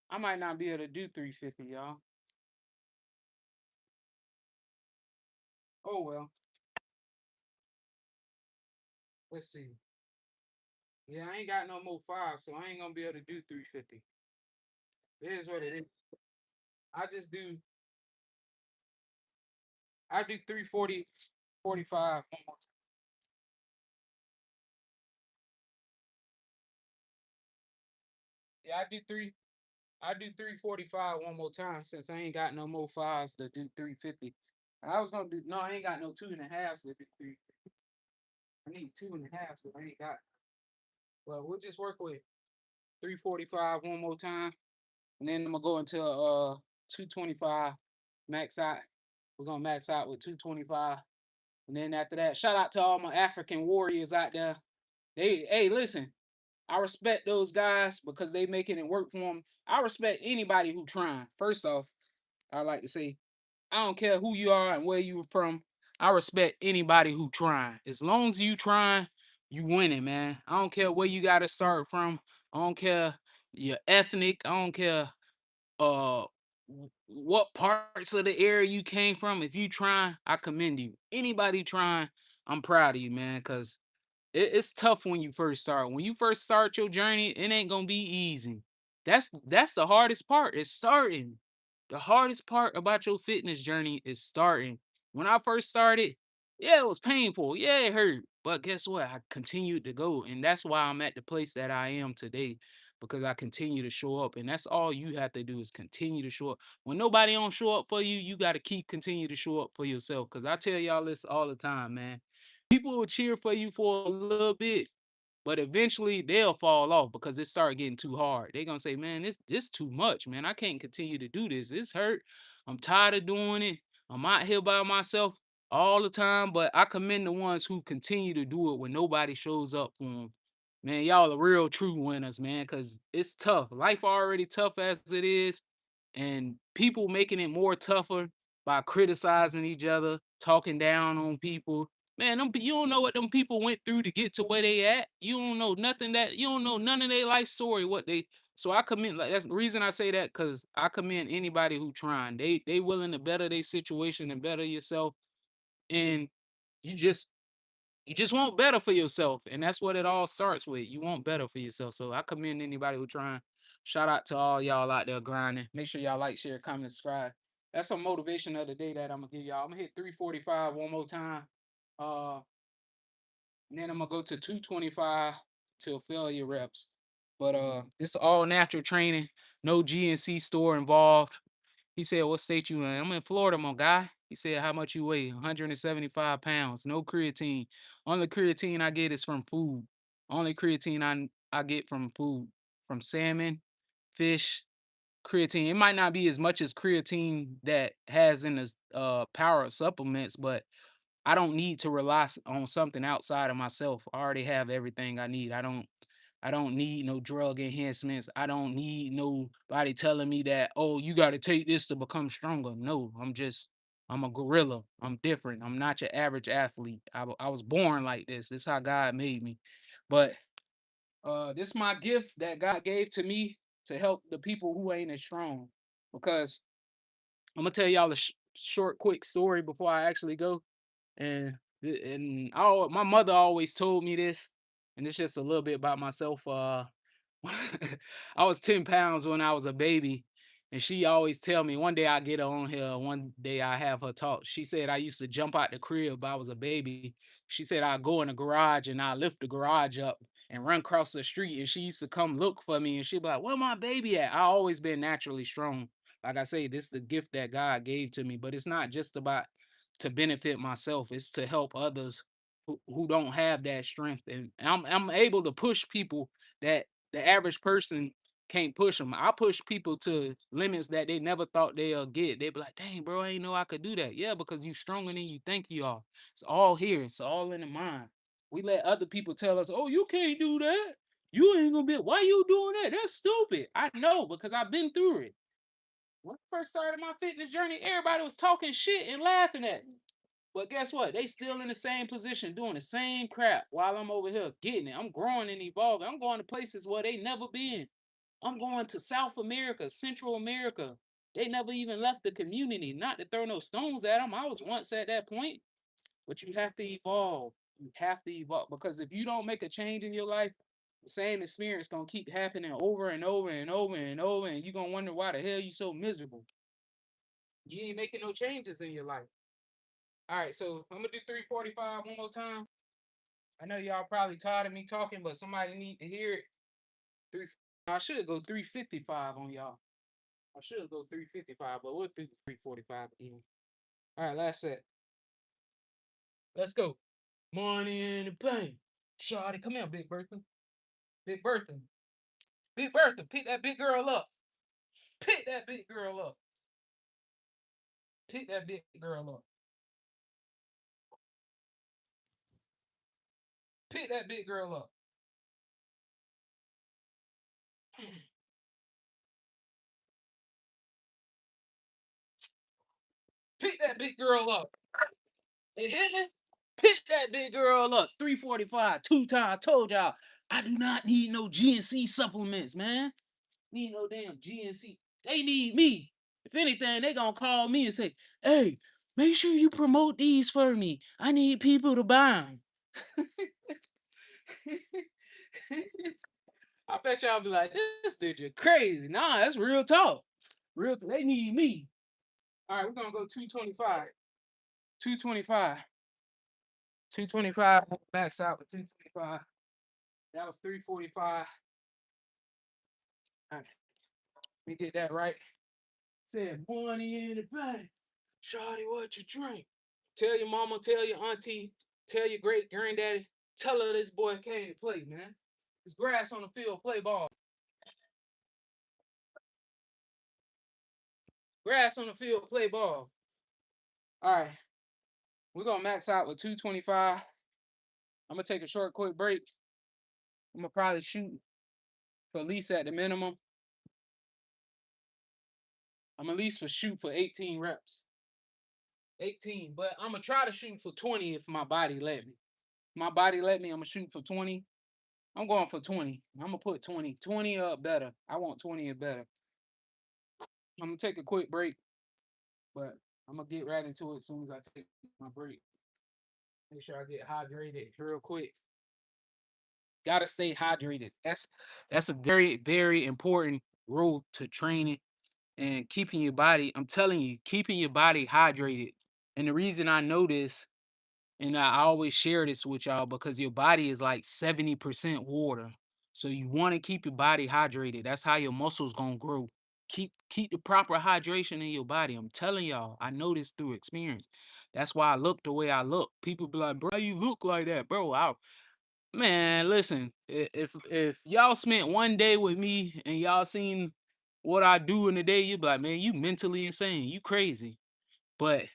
I might not be able to do 350, y'all. Oh well. Let's see. Yeah, I ain't got no more fives, so I ain't gonna be able to do 350. It is what it is. I just do I do 340, 45. Yeah, I do 345 one more time since I ain't got no more fives to do 350. I was gonna do no, I ain't got no two and a halves to do three. I need two and a halves, but I ain't got. Well, we'll just work with 345 one more time, and then I'm gonna go into 225 max out. We're gonna max out with 225, and then after that, shout out to all my African warriors out there. Hey, listen, I respect those guys because they making it work for them. I respect anybody who trying. First off, I like to say I don't care who you are and where you from. I respect anybody who trying. As long as you trying, you winning, man. I don't care where you got to start from. I don't care your ethnic. I don't care uh what parts of the area you came from. If you trying, I commend you. Anybody trying, I'm proud of you, man. Cause it's tough when you first start. When you first start your journey, it ain't gonna be easy. That's the hardest part. Is starting. The hardest part about your fitness journey is starting. When I first started, yeah, it was painful. Yeah, it hurt. But guess what? I continued to go, and that's why I'm at the place that I am today because I continue to show up, and that's all you have to do is continue to show up. When nobody don't show up for you, you got to keep continue to show up for yourself. Because I tell y'all this all the time, man. People will cheer for you for a little bit, but eventually they'll fall off because it started getting too hard. They're gonna say, man, this too much, man. I can't continue to do this. This hurt. I'm tired of doing it. I'm out here by myself all the time. But I commend the ones who continue to do it when nobody shows up for them. Man, y'all are real true winners, man, because it's tough. Life already tough as it is, and people making it more tougher by criticizing each other, talking down on people. Man, you don't know what them people went through to get to where they at. You don't know nothing that you don't know none of their life story. What they so I commend like that's the reason I say that because I commend anybody who trying. They willing to better their situation and better yourself. And you just you just want better for yourself. And that's what it all starts with. You want better for yourself. So I commend anybody who trying. Shout out to all y'all out there grinding. Make sure y'all like, share, comment, subscribe. That's some motivation of the day that I'm gonna give y'all. I'm gonna hit 345 one more time. Uh and then I'm gonna go to 225 till failure reps. But it's all natural training, no GNC store involved. He said, "What state you in?" I'm in Florida, my guy. He said, "How much you weigh?" 175 pounds. No creatine. Only creatine I get is from food. Only creatine I get from food, from salmon, fish. Creatine. It might not be as much as creatine that has in the power supplements, but I don't need to rely on something outside of myself. I already have everything I need. I don't need no drug enhancements. I don't need nobody telling me that, oh, you got to take this to become stronger. No, I'm a gorilla. I'm different. I'm not your average athlete. I was born like this. This is how God made me. But this is my gift that God gave to me to help the people who ain't as strong. Because I'm gonna tell y'all a short, quick story before I actually go. My mother always told me this, and it's just a little bit about myself. I was 10 pounds when I was a baby, and she always tell me one day I get her on here, one day I have her talk. She said I used to jump out the crib. I was a baby. She said I go in the garage and I lift the garage up and run across the street, and she used to come look for me, and she'd be like, "Where my baby at?" I always been naturally strong. Like I say, this is the gift that God gave to me, but it's not just about to benefit myself. It's to help others who don't have that strength. And I'm able to push people that the average person can't push them. I push people to limits that they never thought they'll get. They be like, dang, bro, I ain't know I could do that. Yeah, because you stronger than you think you are. It's all here. It's all in the mind. We let other people tell us, oh, you can't do that. You ain't gonna be, why you doing that? That's stupid. I know because I've been through it. When I first started my fitness journey, everybody was talking shit and laughing at me. But guess what? They still in the same position, doing the same crap while I'm over here getting it. I'm growing and evolving. I'm going to places where they never been. I'm going to South America, Central America. They never even left the community. Not to throw no stones at them. I was once at that point. But you have to evolve. You have to evolve. Because if you don't make a change in your life, the same experience gonna keep happening over and over and over and over, and you're gonna wonder why the hell you so miserable. You ain't making no changes in your life. All right, so I'm gonna do 345 one more time. I know y'all probably tired of me talking, but somebody need to hear it. Three. I should go 355 on y'all. I should go 355, but we'll do 345 again. All right, last set. Let's go. Money in the bank. Shawty, come here, Big Bertha. Big Bertha. Big Bertha, pick that big girl up. Pick that big girl up. Pick that big girl up. Pick that big girl up. Pick that big girl up. It hit me. Pick that big girl up. 345, 2 times. Told y'all, I do not need no GNC supplements, man. Need no damn GNC. They need me. If anything, they gonna call me and say, hey, make sure you promote these for me. I need people to buy them. I bet y'all be like, this dude, you're crazy. Nah, that's real talk. They need me. All right, we're gonna go 225. 225. 225. Max out with 225. That was 345. All right, let me get that right. Said money in the bank. Shawty, what you drink? Tell your mama, tell your auntie, tell your great granddaddy. Tell her this boy came to play, man. There's grass on the field, play ball. Grass on the field, play ball. All right, we're gonna max out with 225. I'm gonna take a short, quick break. I'm gonna probably shoot for at least at the minimum. I'm at least for shoot for 18 reps. 18, but I'm gonna try to shoot for 20 if my body let me. If my body let me, I'm gonna shoot for 20. I'm going for 20. I'm gonna put 20. 20 or better. I want 20 or better. I'm gonna take a quick break, but I'm gonna get right into it as soon as I take my break. Make sure I get hydrated real quick. Gotta stay hydrated. That's a very, very important rule to training and keeping your body. I'm telling you, keeping your body hydrated. And the reason I know this, and I always share this with y'all, because your body is like 70% water. So you want to keep your body hydrated. That's how your muscles gonna grow. Keep the proper hydration in your body. I'm telling y'all, I know this through experience. That's why I look the way I look. People be like, bro, you look like that, bro. Man, listen, if y'all spent one day with me and y'all seen what I do in a day, you be like, man, you mentally insane. You crazy. But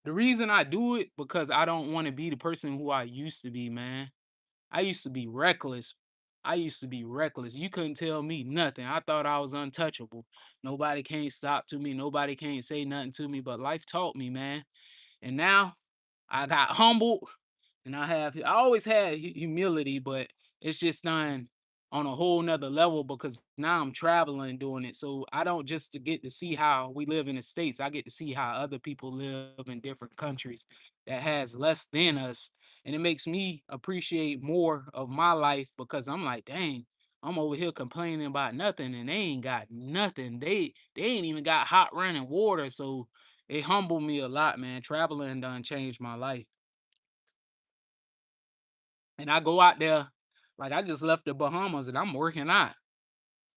the reason I do it, because I don't want to be the person who I used to be, man. I used to be reckless. I used to be reckless. You couldn't tell me nothing. I thought I was untouchable. Nobody can't stop to me. Nobody can't say nothing to me. But life taught me, man. And now I got humbled, and I always had humility, but it's just done on a whole nother level because now I'm traveling doing it. So I don't just to get to see how we live in the States. I get to see how other people live in different countries that has less than us. And it makes me appreciate more of my life because I'm like, dang, I'm over here complaining about nothing and they ain't got nothing. They ain't even got hot running water. So it humbled me a lot, man. Traveling done changed my life. And I go out there, like I just left the Bahamas and I'm working out.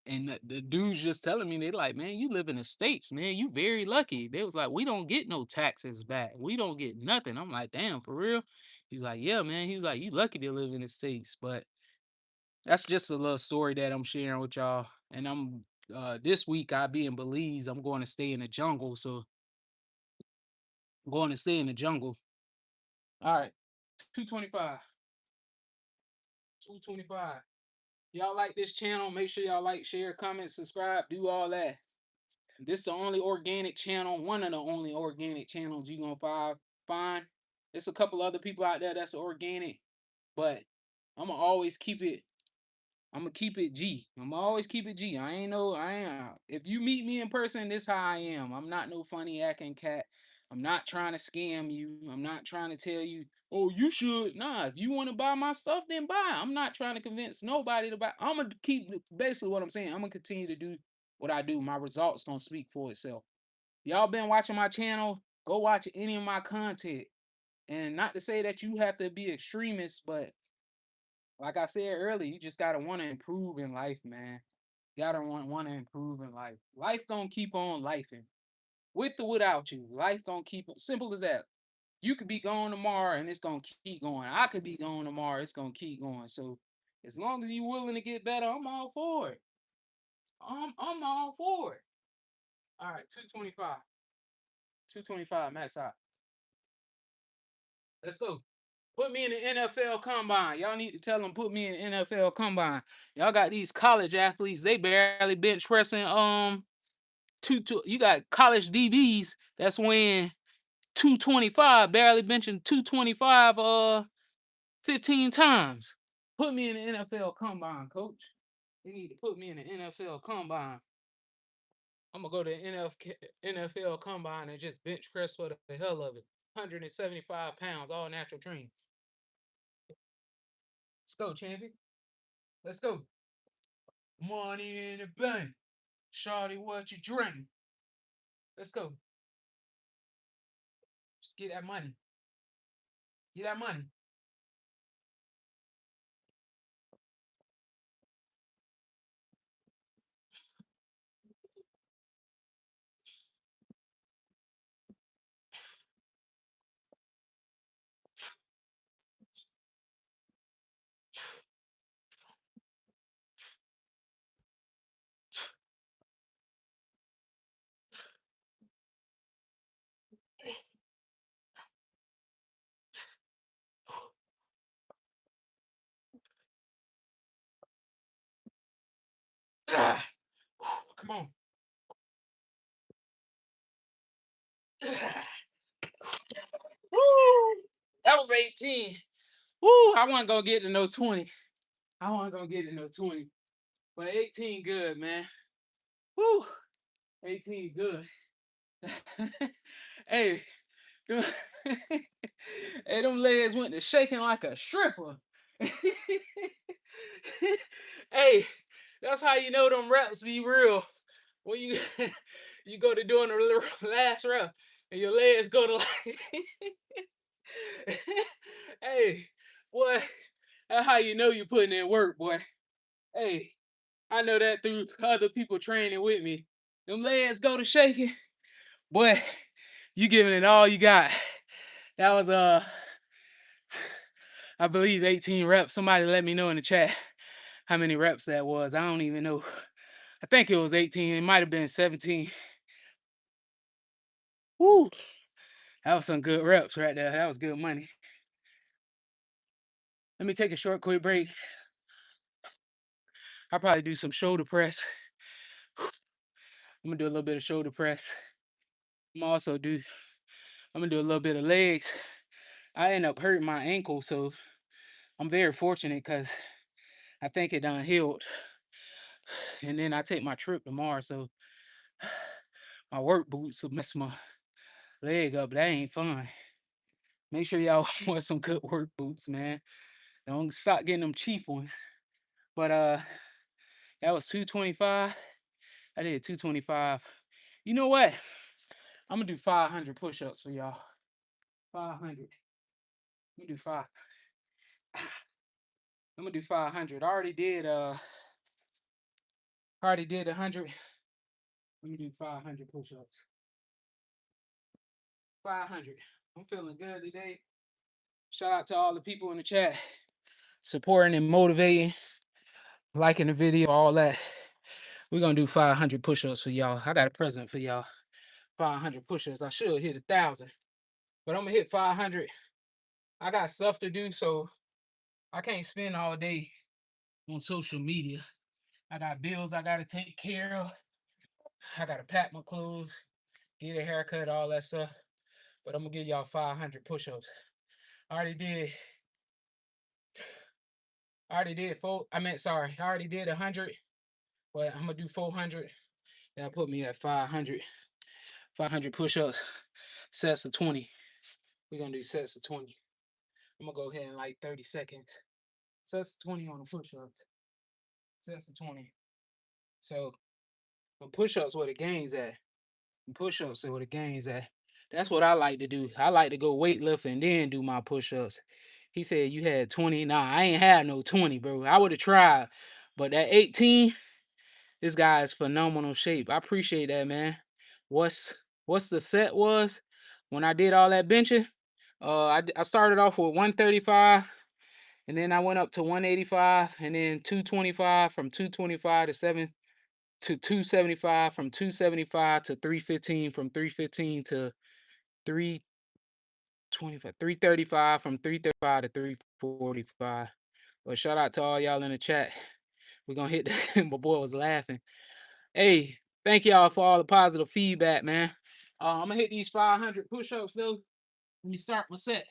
And the dudes just telling me, they like, man, you live in the States, man. You very lucky. They was like, we don't get no taxes back. We don't get nothing. I'm like, damn, for real? He's like, yeah, man. He was like, you lucky to live in the States. But that's just a little story that I'm sharing with y'all. And I'm this week I'll be in Belize. I'm going to stay in the jungle. So I'm going to stay in the jungle. All right. 225. 225. Y'all like this channel, make sure y'all like, share, comment, subscribe, do all that. This is the only organic channel, one of the only organic channels you gonna find. There's a couple other people out there that's organic, but I'm gonna always keep it. I'm gonna keep it G. I'm gonna always keep it G. I ain't no. I ain't. If you meet me in person, this how I am. I'm not no funny acting cat. I'm not trying to scam you. I'm not trying to tell you, oh, you should. Nah, if you want to buy my stuff, then buy. I'm not trying to convince nobody to buy. I'm gonna keep basically what I'm saying. I'm gonna continue to do what I do. My results gonna speak for itself. Y'all been watching my channel? Go watch any of my content. And not to say that you have to be extremist, but like I said earlier, you just gotta want to improve in life, man. Gotta want to improve in life. Life gonna keep on lifing, with or without you. Life gonna keep simple as that. You could be gone tomorrow and it's gonna keep going. I could be gone tomorrow, it's gonna keep going. So as long as you're willing to get better, I'm all for it. I'm all for it. All right, 225. 225 max out. Let's go. Put me in the NFL combine. Y'all need to tell them put me in the NFL combine. Y'all got these college athletes, they barely bench pressing you got college DBs that's weighing 225, barely benching 225 15 times. Put me in the NFL combine, coach. They need to put me in the NFL combine. I'm gonna go to the NFL combine and just bench press for the hell of it. 175 pounds, all natural training. Let's go, champion. Let's go. Money in the bank. Shawty, what you drink? Let's go. Just get that money. Get that money. Come on. Woo! That was 18. Woo! I wasn't gonna get to no 20. I wasn't gonna get to no 20. But 18 good, man. Woo! 18 good. Hey, them- hey, them legs went to shaking like a stripper. Hey, that's how you know them reps be real. When you you go to doing the last rep and your legs go to like hey, boy, that's how you know you putting in work, boy. Hey, I know that through other people training with me. Them legs go to shaking, boy, you giving it all you got. That was I believe 18 reps. Somebody let me know in the chat how many reps that was. I don't even know. I think it was 18. It might have been 17. Woo! That was some good reps right there. That was good money. Let me take a short, quick break. I'll probably do some shoulder press. I'm gonna do a little bit of shoulder press. I'm also do. I'm gonna do a little bit of legs. I end up hurting my ankle, so I'm very fortunate because I think it done healed. And then I take my trip tomorrow, so my work boots will mess my leg up. That ain't fun. Make sure y'all wear some good work boots, man. Don't stop getting them cheap ones. But that was 225. I did 225. You know what? I'm gonna do 500 push-ups for y'all. 500. I'm gonna do five. I'm gonna do 500. I already did 100. Let me do 500 push-ups. 500. I'm feeling good today. Shout out to all the people in the chat supporting and motivating, liking the video, all that. We're gonna do 500 push-ups for y'all. I got a present for y'all. 500 push-ups. I should hit 1,000, but I'm gonna hit 500. I got stuff to do, so I can't spend all day on social media. I got bills I gotta take care of. I gotta pack my clothes, get a haircut, all that stuff. But I'm gonna give y'all 500 push-ups. I already did. I already did four. I meant sorry. I already did 100, but I'm gonna do 400. That'll put me at 500. 500 push-ups. Sets of 20. We're gonna do sets of 20. I'm gonna go ahead in like 30 seconds. Sets of 20 on the push-ups. Sets of 20. So push-ups where the gains at. Push-ups are where the gains at. That's what I like to do. I like to go weightlifting and then do my push-ups. He said you had 20. Nah, I ain't had no 20, bro. I would have tried. But that 18, this guy is phenomenal shape. I appreciate that, man. What's the set was when I did all that benching? I started off with 135, and then I went up to 185, and then 225, from 225 to 275, from 275 to 315, from 315 to 325, 335, from 335 to 345. But shout out to all y'all in the chat. We're gonna hit that. My boy was laughing. Hey, thank y'all for all the positive feedback, man. I'm gonna hit these 500 push-ups though. Let me start my set.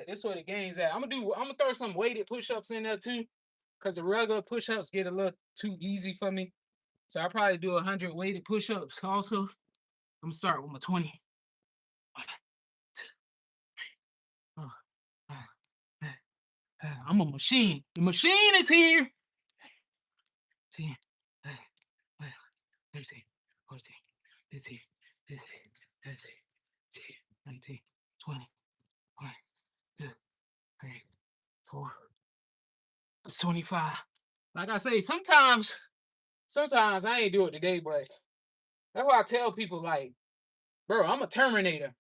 This where the game's at. I'm gonna throw some weighted push-ups in there too, because the regular push-ups get a little too easy for me. So I'll probably do 100 weighted push-ups also. I'm gonna start with my 20. I'm a machine. The machine is here. 10, 13, 14, 15, 16, 17, 18, 19, 20, 1, 2, 3, 4. It's 25. Like I say, sometimes I ain't do it today, but that's why I tell people, like, bro, I'm a Terminator.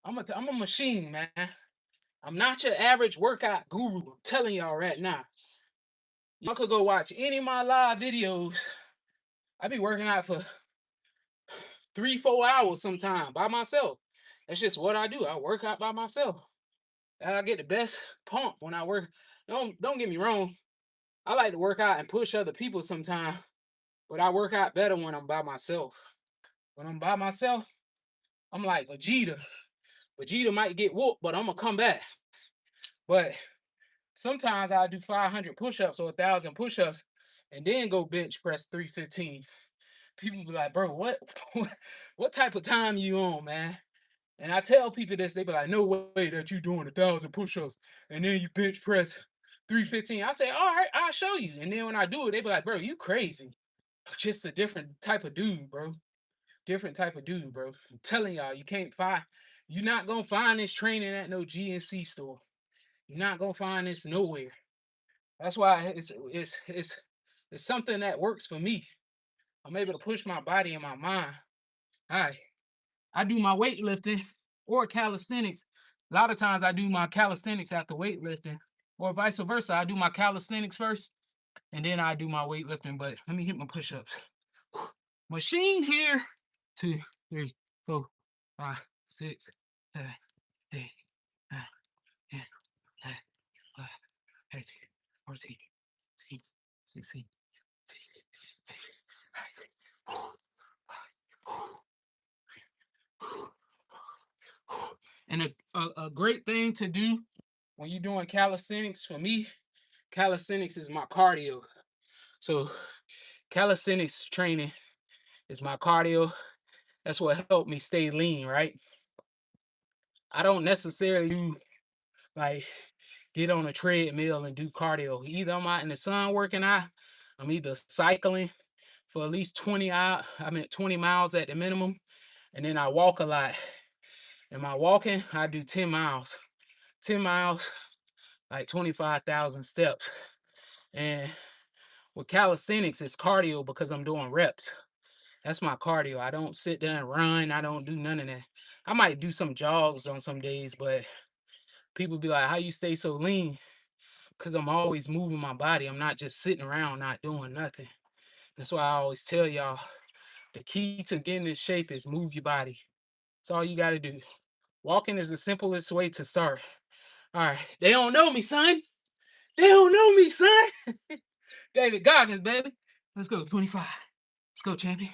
I'm a machine, man. I'm not your average workout guru. I'm telling y'all right now. Y'all could go watch any of my live videos. I be working out for 3-4 hours sometime by myself. That's just what I do. I work out by myself. And I get the best pump when I work. Don't get me wrong. I like to work out and push other people sometimes. But I work out better when I'm by myself. When I'm by myself, I'm like Vegeta. Vegeta might get whooped, but I'm gonna come back. But sometimes I do 500 push-ups or 1,000 push-ups, and then go bench press 315. People be like, bro, what, what type of time you on, man? And I tell people this, they be like, no way that you doing 1,000 push-ups and then you bench press 315. I say, all right, I'll show you. And then when I do it, they be like, bro, you crazy. Just a different type of dude, bro. Different type of dude, bro. I'm telling y'all, you're not gonna find this training at no GNC store. You're not gonna find this nowhere. That's why it's something that works for me. I'm able to push my body and my mind. All right. I do my weightlifting or calisthenics. A lot of times I do my calisthenics after weightlifting, or vice versa. I do my calisthenics first, and then I do my weightlifting. But let me hit my push-ups. Machine here. 2, 3, 4, 5, 6, 7, 8, 9, 10, 11, 12, 13, 14, 15, 16, 17. And a great thing to do when you're doing calisthenics, for me, calisthenics is my cardio. So calisthenics training is my cardio. That's what helped me stay lean, right? I don't necessarily do like get on a treadmill and do cardio. Either I'm out in the sun working out, I'm either cycling for at least 20 miles at the minimum, and then I walk a lot. And my walking, I do 10 miles. 10 miles, like 25,000 steps. And with calisthenics, it's cardio because I'm doing reps. That's my cardio. I don't sit there and run. I don't do none of that. I might do some jogs on some days, but people be like, how you stay so lean? Because I'm always moving my body. I'm not just sitting around not doing nothing. That's why I always tell y'all the key to getting in shape is move your body. That's all you got to do. Walking is the simplest way to start. All right. They don't know me, son. They don't know me, son. David Goggins, baby. Let's go, 25. Let's go, champion.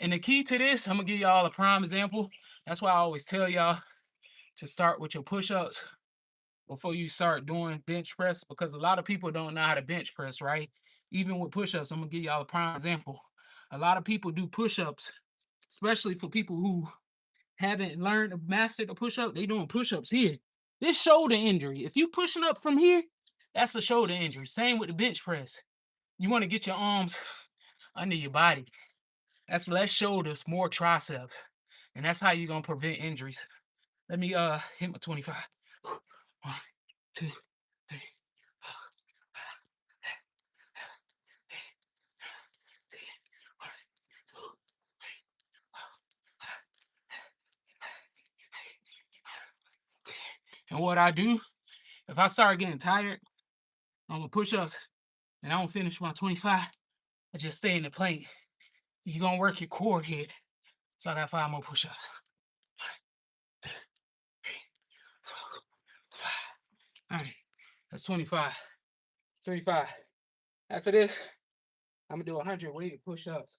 And the key to this, I'm going to give y'all a prime example. That's why I always tell y'all to start with your push-ups before you start doing bench press, because a lot of people don't know how to bench press, right? Even with push-ups, I'm going to give y'all a prime example. A lot of people do push-ups, especially for people who haven't learned to master the push-up. They doing push-ups here. This shoulder injury. If you pushing up from here, that's a shoulder injury. Same with the bench press. You want to get your arms under your body. That's less shoulders, more triceps. And that's how you're gonna prevent injuries. Let me hit my 25. 1, 2, 3. And what I do, if I start getting tired on the push-ups and I don't finish my 25, I just stay in the plank. You're gonna work your core here. So I got 5 more push-ups. 1, 2, 3, 4, 5. All right, that's 25. 35. After this, I'm gonna do 100 weighted push-ups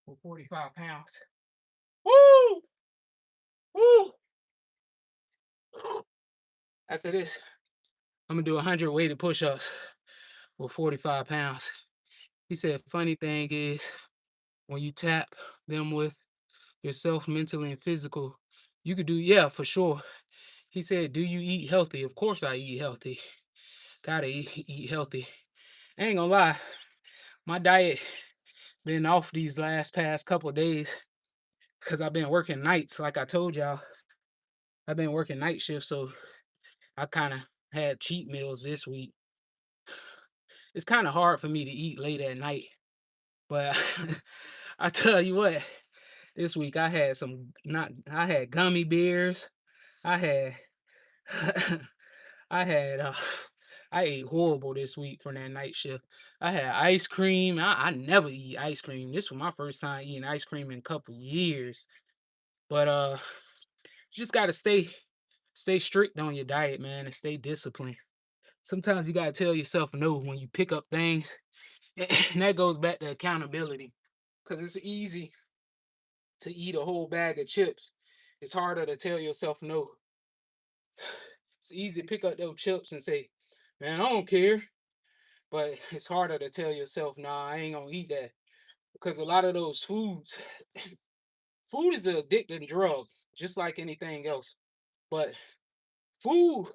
with 45 pounds. Woo! Woo! After this, I'm gonna do 100 weighted push-ups with 45 pounds. He said, funny thing is, when you tap them with yourself mentally and physical, you could do, yeah, for sure. He said, do you eat healthy? Of course I eat healthy. Gotta eat healthy. I ain't gonna lie, my diet been off these past couple of days because I've been working nights. Like I told y'all, I've been working night shifts, so I kind of had cheat meals this week. It's kind of hard for me to eat late at night, but I tell you what, this week I had I had gummy bears. I had I had I ate horrible this week from that night shift. I had ice cream. I never eat ice cream. This was my first time eating ice cream in a couple years. But you just gotta stay strict on your diet, man, and stay disciplined. Sometimes you gotta tell yourself no when you pick up things And that goes back to accountability. Because it's easy to eat a whole bag of chips. It's harder to tell yourself no. It's easy to pick up those chips and say, man, I don't care. But it's harder to tell yourself, nah, I ain't gonna eat that. Because a lot of those foods, food is an addicting drug, just like anything else. But food,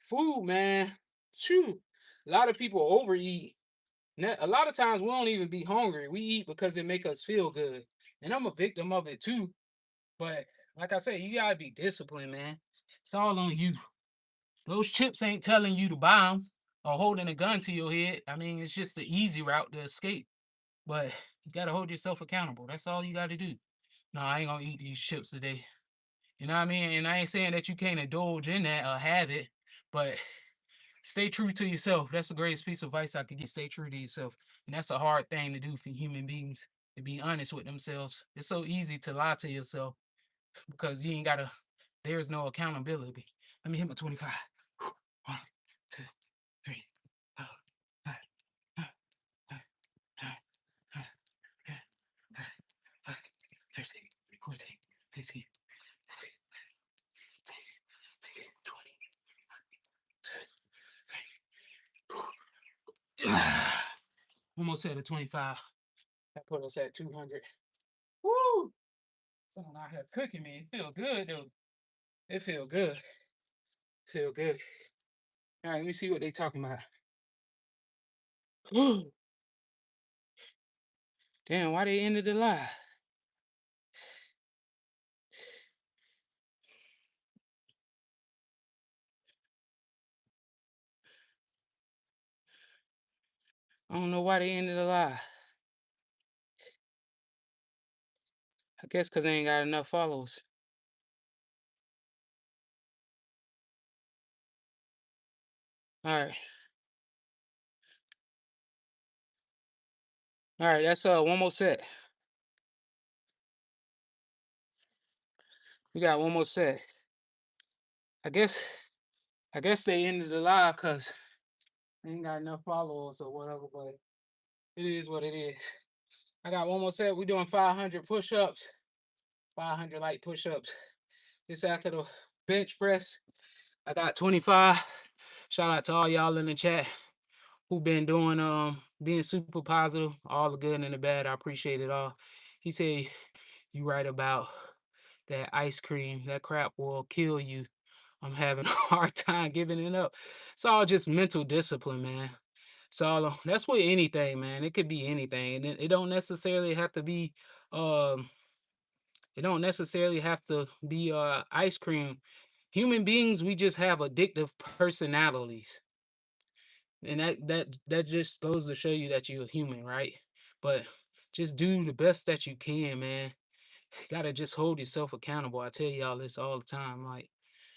food, man, shoot. A lot of people overeat. A lot of times we don't even be hungry. We eat because it make us feel good. And I'm a victim of it too. But like I said, you gotta be disciplined, man. It's all on you. Those chips ain't telling you to buy them or holding a gun to your head. I mean, it's just the easy route to escape. But you gotta hold yourself accountable. That's all you gotta do. No, I ain't gonna eat these chips today. You know what I mean? And I ain't saying that you can't indulge in that or have it, but stay true to yourself. That's the greatest piece of advice I could get. Stay true to yourself. And that's a hard thing to do for human beings, to be honest with themselves. It's so easy to lie to yourself because you ain't gotta, there's no accountability. Let me hit my 25. One, two, three, four, five, 13, 14, 15, 20. Almost at a 25. That put us at 200. Woo! Someone out here cooking me. It feel good though. It feel good. Feel good. All right, let me see what they talking about. Damn, why they ended the live? I don't know why they ended the live. I guess because they ain't got enough followers. All right. All right, that's one more set. We got one more set. I guess they ended the live because they ain't got enough followers or whatever, but it is what it is. I got one more set. We doing 500 push-ups, 500 light push-ups. This after the bench press. I got 25. Shout out to all y'all in the chat who been doing being super positive, all the good and the bad. I appreciate it all. He said you right about that ice cream. That crap will kill you. I'm having a hard time giving it up. It's all just mental discipline, man. So that's with anything, man. It could be anything. And it don't necessarily have to be it don't necessarily have to be ice cream. Human beings, we just have addictive personalities. And that just goes to show you that you're a human, right? But just do the best that you can, man. You gotta just hold yourself accountable. I tell y'all this all the time, like,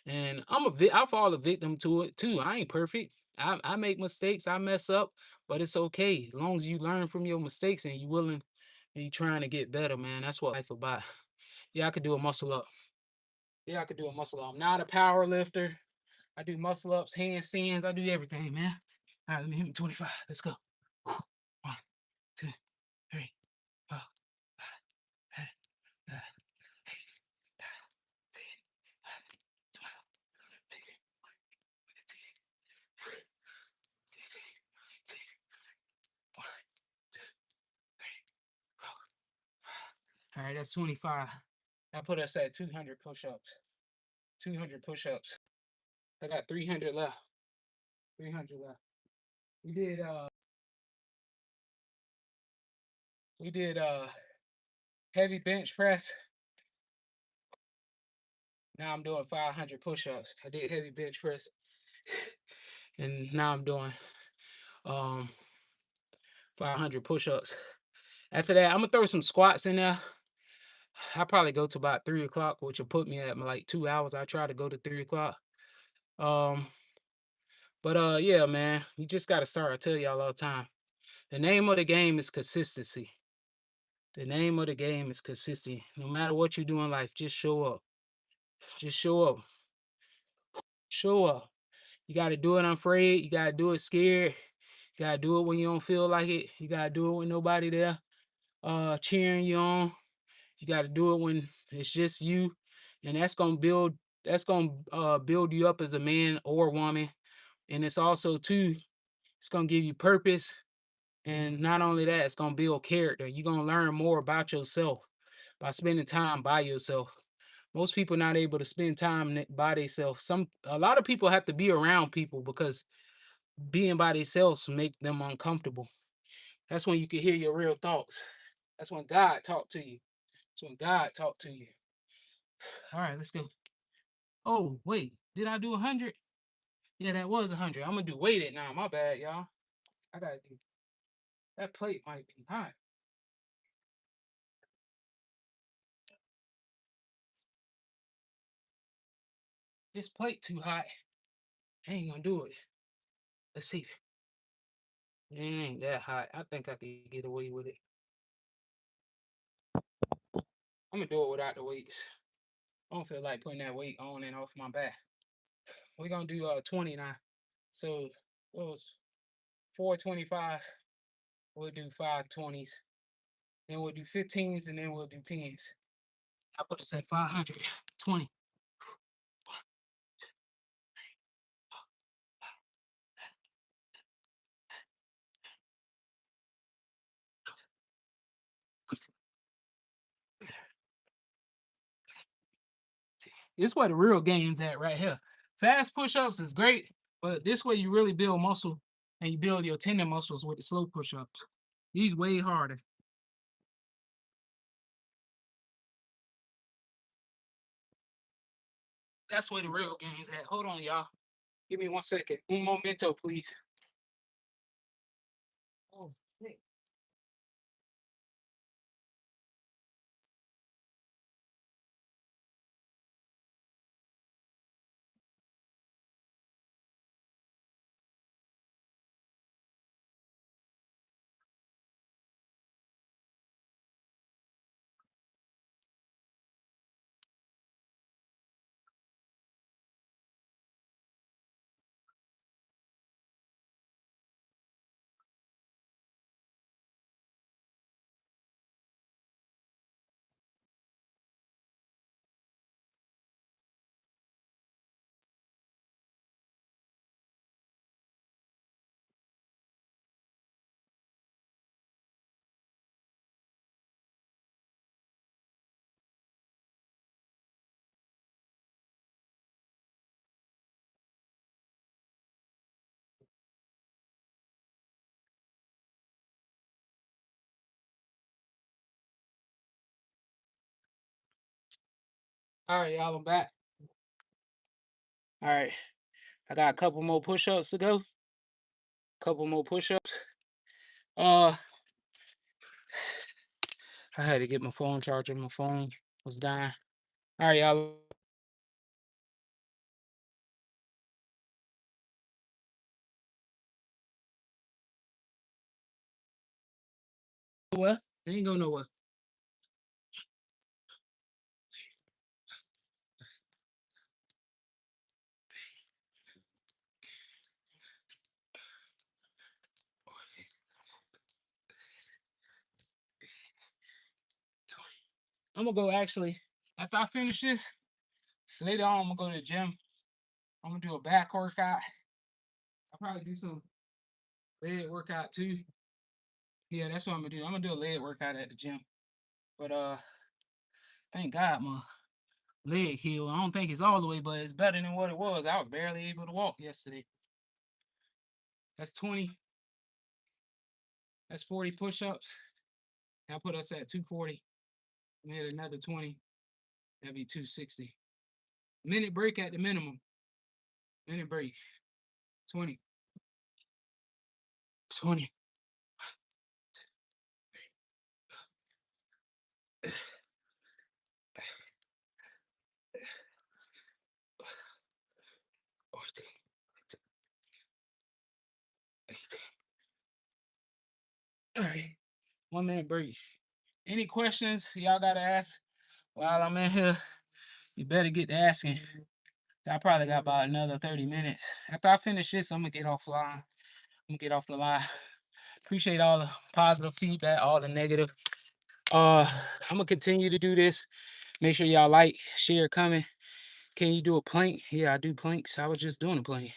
and I fall a victim to it too. I ain't perfect. I make mistakes. I mess up, but it's okay as long as you learn from your mistakes and you willing and you trying to get better, man. That's what life about. Yeah, I could do a muscle up. Yeah, I could do a muscle up. I'm not a power lifter. I do muscle ups, handstands. I do everything, man. All right, let me hit me 25. Let's go. One, two, three, four, five, six, 12, 13, 14, 15, 16, 17, 18, 19, 20, 21, 22, 23, 24, 25. All right, that's 25. That put us at 200 push-ups. 200 push-ups. I got 300 left. 300 left. We did we did heavy bench press. Now I'm doing 500 push-ups. I did heavy bench press. And now I'm doing um 500 push-ups. After that, I'm gonna throw some squats in there. I probably go to about 3 o'clock, which will put me at like 2 hours. I try to go to 3 o'clock. Um, but yeah, man, you just gotta start. I tell y'all all the time. The name of the game is consistency. The name of the game is consistency. No matter what you do in life, just show up. Just show up. Show up. You gotta do it unafraid. You gotta do it scared. You gotta do it when you don't feel like it. You gotta do it when nobody there cheering you on. You gotta do it when it's just you. And that's gonna build you up as a man or woman. And it's also too, it's gonna give you purpose. And not only that, it's gonna build character. You're gonna learn more about yourself by spending time by yourself. Most people not able to spend time by themselves. A lot of people have to be around people because being by themselves make them uncomfortable. That's when you can hear your real thoughts. That's when God talk to you. That's when God talk to you. All right, let's go. Oh, wait, did I do 100? Yeah, that was 100. I'm gonna do weighted now. My bad, y'all. I gotta do that. Plate might be hot. This plate too hot. I ain't gonna do it. Let's see. It ain't that hot. I think I can get away with it. I'm gonna do it without the weights. I don't feel like putting that weight on and off my back. We're gonna do 20 now. So what was 425? We'll do 520s. Then we'll do 15s and then we'll do 10s. I put us at 520. This where the real game's at right here. Fast push-ups is great, but this way you really build muscle and you build your tendon muscles with the slow push-ups. These way harder. That's where the real game's at. Hold on, y'all. Give me 1 second. Un momento, please. Oh, shit. All right, y'all, I'm back. All right. I got a couple more push-ups to go. Couple more push-ups. Uh, I had to get my phone charger. My phone was dying. All right, y'all. Well, I ain't going nowhere. I'm gonna go actually. After I finish this, later on, I'm gonna go to the gym. I'm gonna do a back workout. I'll probably do some leg workout too. Yeah, that's what I'm gonna do. I'm gonna do a leg workout at the gym. But thank God my leg healed. I don't think it's all the way, but it's better than what it was. I was barely able to walk yesterday. That's 20. That's 40 push-ups. I'll put us at 240. I'm gonna hit another 20. That'd be 260. Minute break at the minimum. Minute break. 20. 20. All right. 1 minute break. Any questions y'all gotta ask while I'm in here? You better get to asking. I probably got about another 30 minutes. After I finish this, I'm gonna get offline. I'm gonna get off the line. Appreciate all the positive feedback, all the negative. I'm gonna continue to do this. Make sure y'all like, share, comment. Can you do a plank? Yeah, I do planks. I was just doing a plank.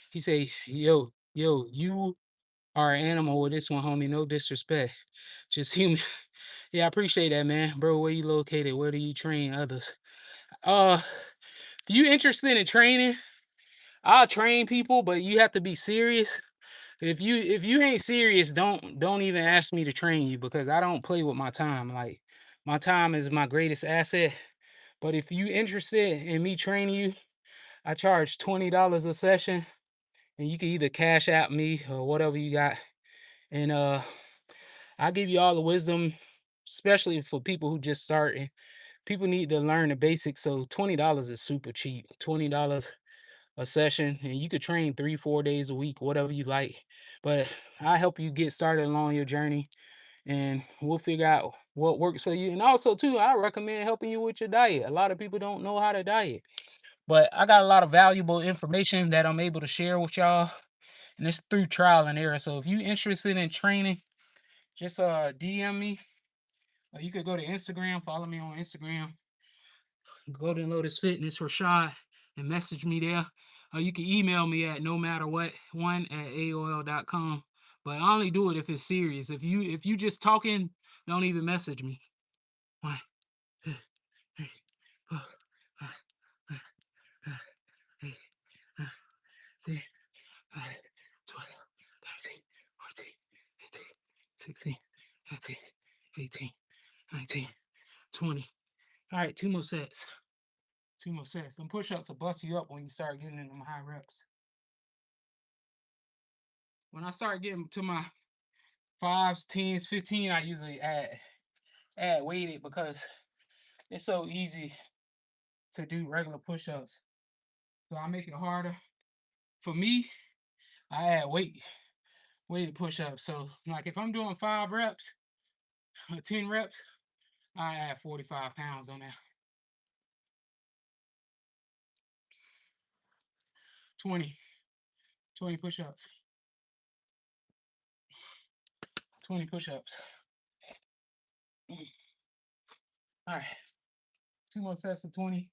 He say, yo, you are an animal with this one, homie. No disrespect. Just human. Yeah, I appreciate that, man. Bro, where you located? Where do you train others? Uh, if you interested in training, I'll train people, but you have to be serious. If you ain't serious, don't even ask me to train you because I don't play with my time. Like my time is my greatest asset. But if you interested in me training you, I charge $20 a session, and you can either cash out me or whatever you got. And I give you all the wisdom, especially for people who just starting. People need to learn the basics. So $20 is super cheap. $20 a session, and you could train 3, 4 days a week, whatever you like. But I help you get started along your journey, and we'll figure out what works for you. And also, too, I recommend helping you with your diet. A lot of people don't know how to diet, but I got a lot of valuable information that I'm able to share with y'all, and it's through trial and error. So if you interested in training, just DM me, or you could go to Instagram, follow me on Instagram, Golden Lotus Fitness Rashad, and message me there. Or you can email me at no matter what one at AOL.com. But I only do it if it's serious. If you just talking, don't even message me. One, two, three, 4, 5, 8, 9, 10, 11, 12, 13, 14, 15, 16, 17, 18, 19, 20. All right, 2 more sets. 2 more sets. Some push-ups will bust you up when you start getting in them high reps. When I start getting to my 5s, 10s, 15, I usually add weighted because it's so easy to do regular push-ups. So I make it harder. For me, I add weighted push-ups. So like if I'm doing 5 reps or 10 reps, I add 45 pounds on that. 20 push-ups. 20 push-ups. All right. 2 more sets of 20.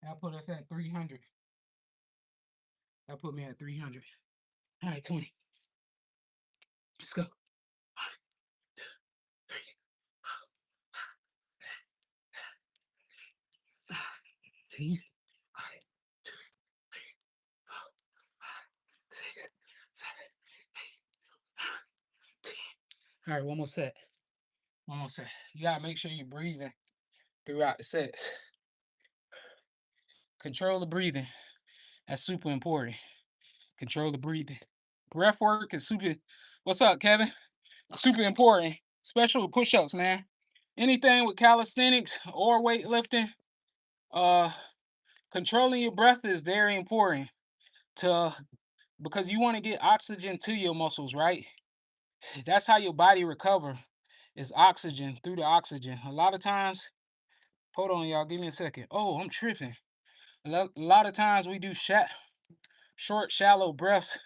That'll put us at 300. That'll put me at 300. All right, 20. Let's go. 1, 2, 3, 4, 10, 1, 2, 3, 4, 5, 6, 7, 8, 9, 10. All right, one more set. One more set. You gotta make sure you're breathing throughout the sets. Control the breathing. That's super important. Control the breathing. Breath work is super. What's up, Kevin? Super important. Especially with push-ups, man. Anything with calisthenics or weightlifting, uh, controlling your breath is very important to because you want to get oxygen to your muscles, right? That's how your body recover is oxygen through the oxygen. A lot of times, hold on, y'all, give me a second. Oh, I'm tripping. A lot of times we do short, shallow breaths,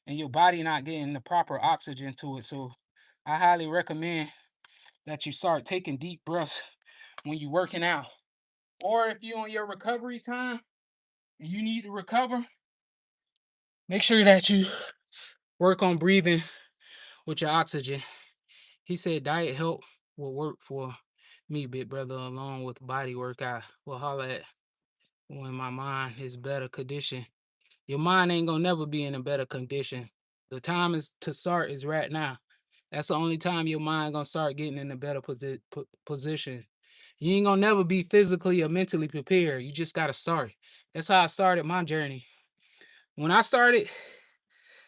and your body not getting the proper oxygen to it. So I highly recommend that you start taking deep breaths when you're working out. Or if you're on your recovery time and you need to recover, make sure that you work on breathing with your oxygen. He said diet help will work for me, big brother, along with body work. I will holler at when my mind is better condition. Your mind ain't gonna never be in a better condition. The time is to start is right now. That's the only time your mind gonna start getting in a better position. You ain't gonna never be physically or mentally prepared. You just gotta start. That's how I started my journey. When I started,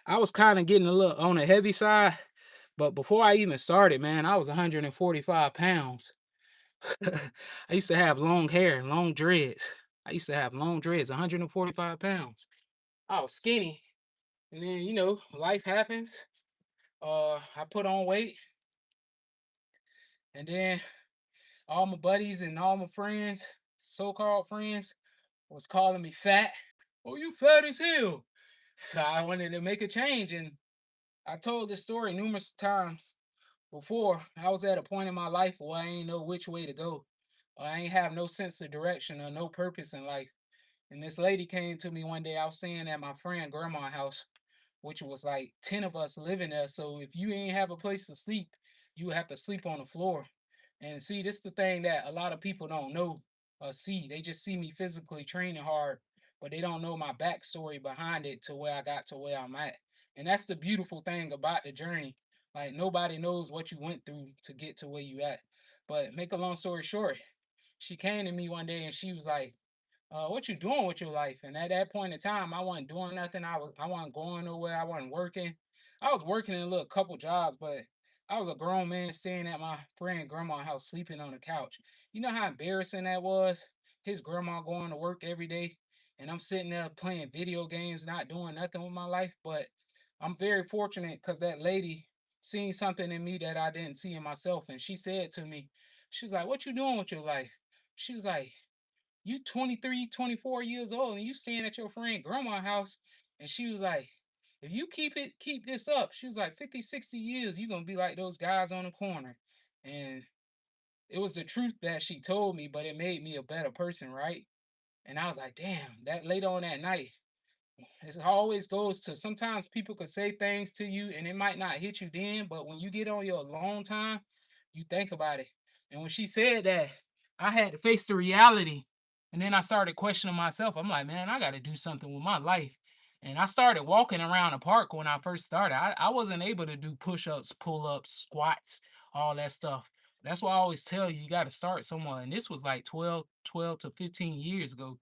I was kind of getting a little on the heavy side, but before I even started, man, I was 145 pounds. I used to have long hair, long dreads. I used to have long dreads, 145 pounds. I was skinny. And then, life happens. I put on weight. And then all my buddies and all my friends, so-called friends, was calling me fat. Oh, you fat as hell. So I wanted to make a change. And I told this story numerous times before. I was at a point in my life where I ain't know which way to go. I ain't have no sense of direction or no purpose in life. And this lady came to me one day. I was staying at my friend grandma's house, which was like 10 of us living there. So if you ain't have a place to sleep, you have to sleep on the floor. And see, this is the thing that a lot of people don't know or see. They just see me physically training hard, but they don't know my backstory behind it to where I got to where I'm at. And that's the beautiful thing about the journey. Like nobody knows what you went through to get to where you at. But make a long story short, she came to me one day and she was like, what you doing with your life? And at that point in time, I wasn't doing nothing. I wasn't going nowhere. I wasn't working. I was working in a little couple jobs, but I was a grown man staying at my friend grandma's house sleeping on the couch. You know how embarrassing that was? His grandma going to work every day, and I'm sitting there playing video games, not doing nothing with my life. But I'm very fortunate because that lady seen something in me that I didn't see in myself, and she said to me, she was like, "What you doing with your life?" She was like, you 23, 24 years old and you staying at your friend grandma's house. And she was like, if you keep this up, she was like 50, 60 years, you're gonna be like those guys on the corner. And it was the truth that she told me, but it made me a better person, right? And I was like, damn, that later on that night, it always goes to sometimes people could say things to you and it might not hit you then, but when you get on your alone time, you think about it. And when she said that, I had to face the reality. And then I started questioning myself. I'm like, man, I got to do something with my life. And I started walking around the park when I first started. I wasn't able to do push ups, pull ups, squats, all that stuff. That's why I always tell you, you got to start somewhere. And this was like 12 to 15 years ago.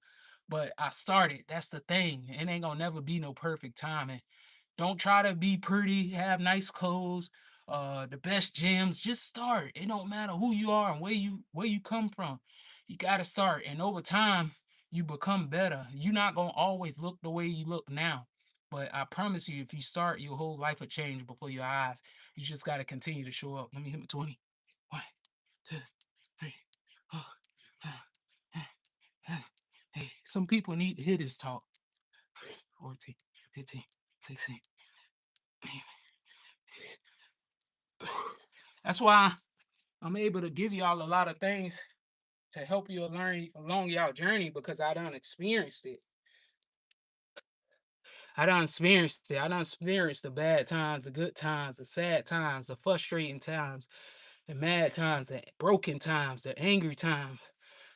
But I started. That's the thing. It ain't gonna never be no perfect timing. Don't try to be pretty, have nice clothes, the best gyms. Just start. It don't matter who you are and where you come from. You gotta start. And over time, you become better. You're not gonna always look the way you look now. But I promise you, if you start, your whole life will change before your eyes. You just gotta continue to show up. Let me hit my 20. 1, 2, 3, 4, 5. Hey, some people need to hear this talk. 14, 15, 16. That's why I'm able to give y'all a lot of things to help you learn along y'all journey because I done experienced it. I done experienced it. I done experienced the bad times, the good times, the sad times, the frustrating times, the mad times, the broken times, the angry times,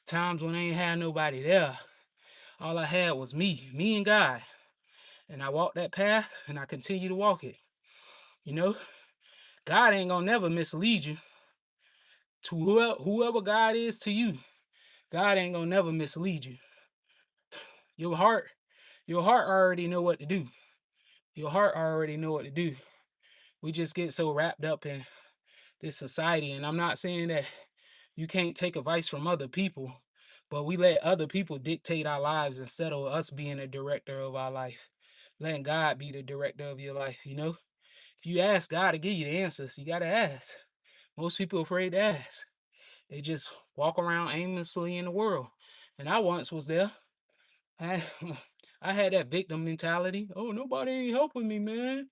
times when I ain't had nobody there. All I had was me and God. And I walked that path and I continue to walk it. You know, God ain't gonna never mislead you. To whoever God is to you, God ain't gonna never mislead you. Your heart, your heart already know what to do. Your heart already know what to do. We just get so wrapped up in this society, and I'm not saying that you can't take advice from other people, but we let other people dictate our lives instead of us being the director of our life. Letting God be the director of your life, you know? If you ask God to give you the answers, you gotta ask. Most people are afraid to ask. They just walk around aimlessly in the world. And I once was there. I, I had that victim mentality. Oh, nobody ain't helping me, man.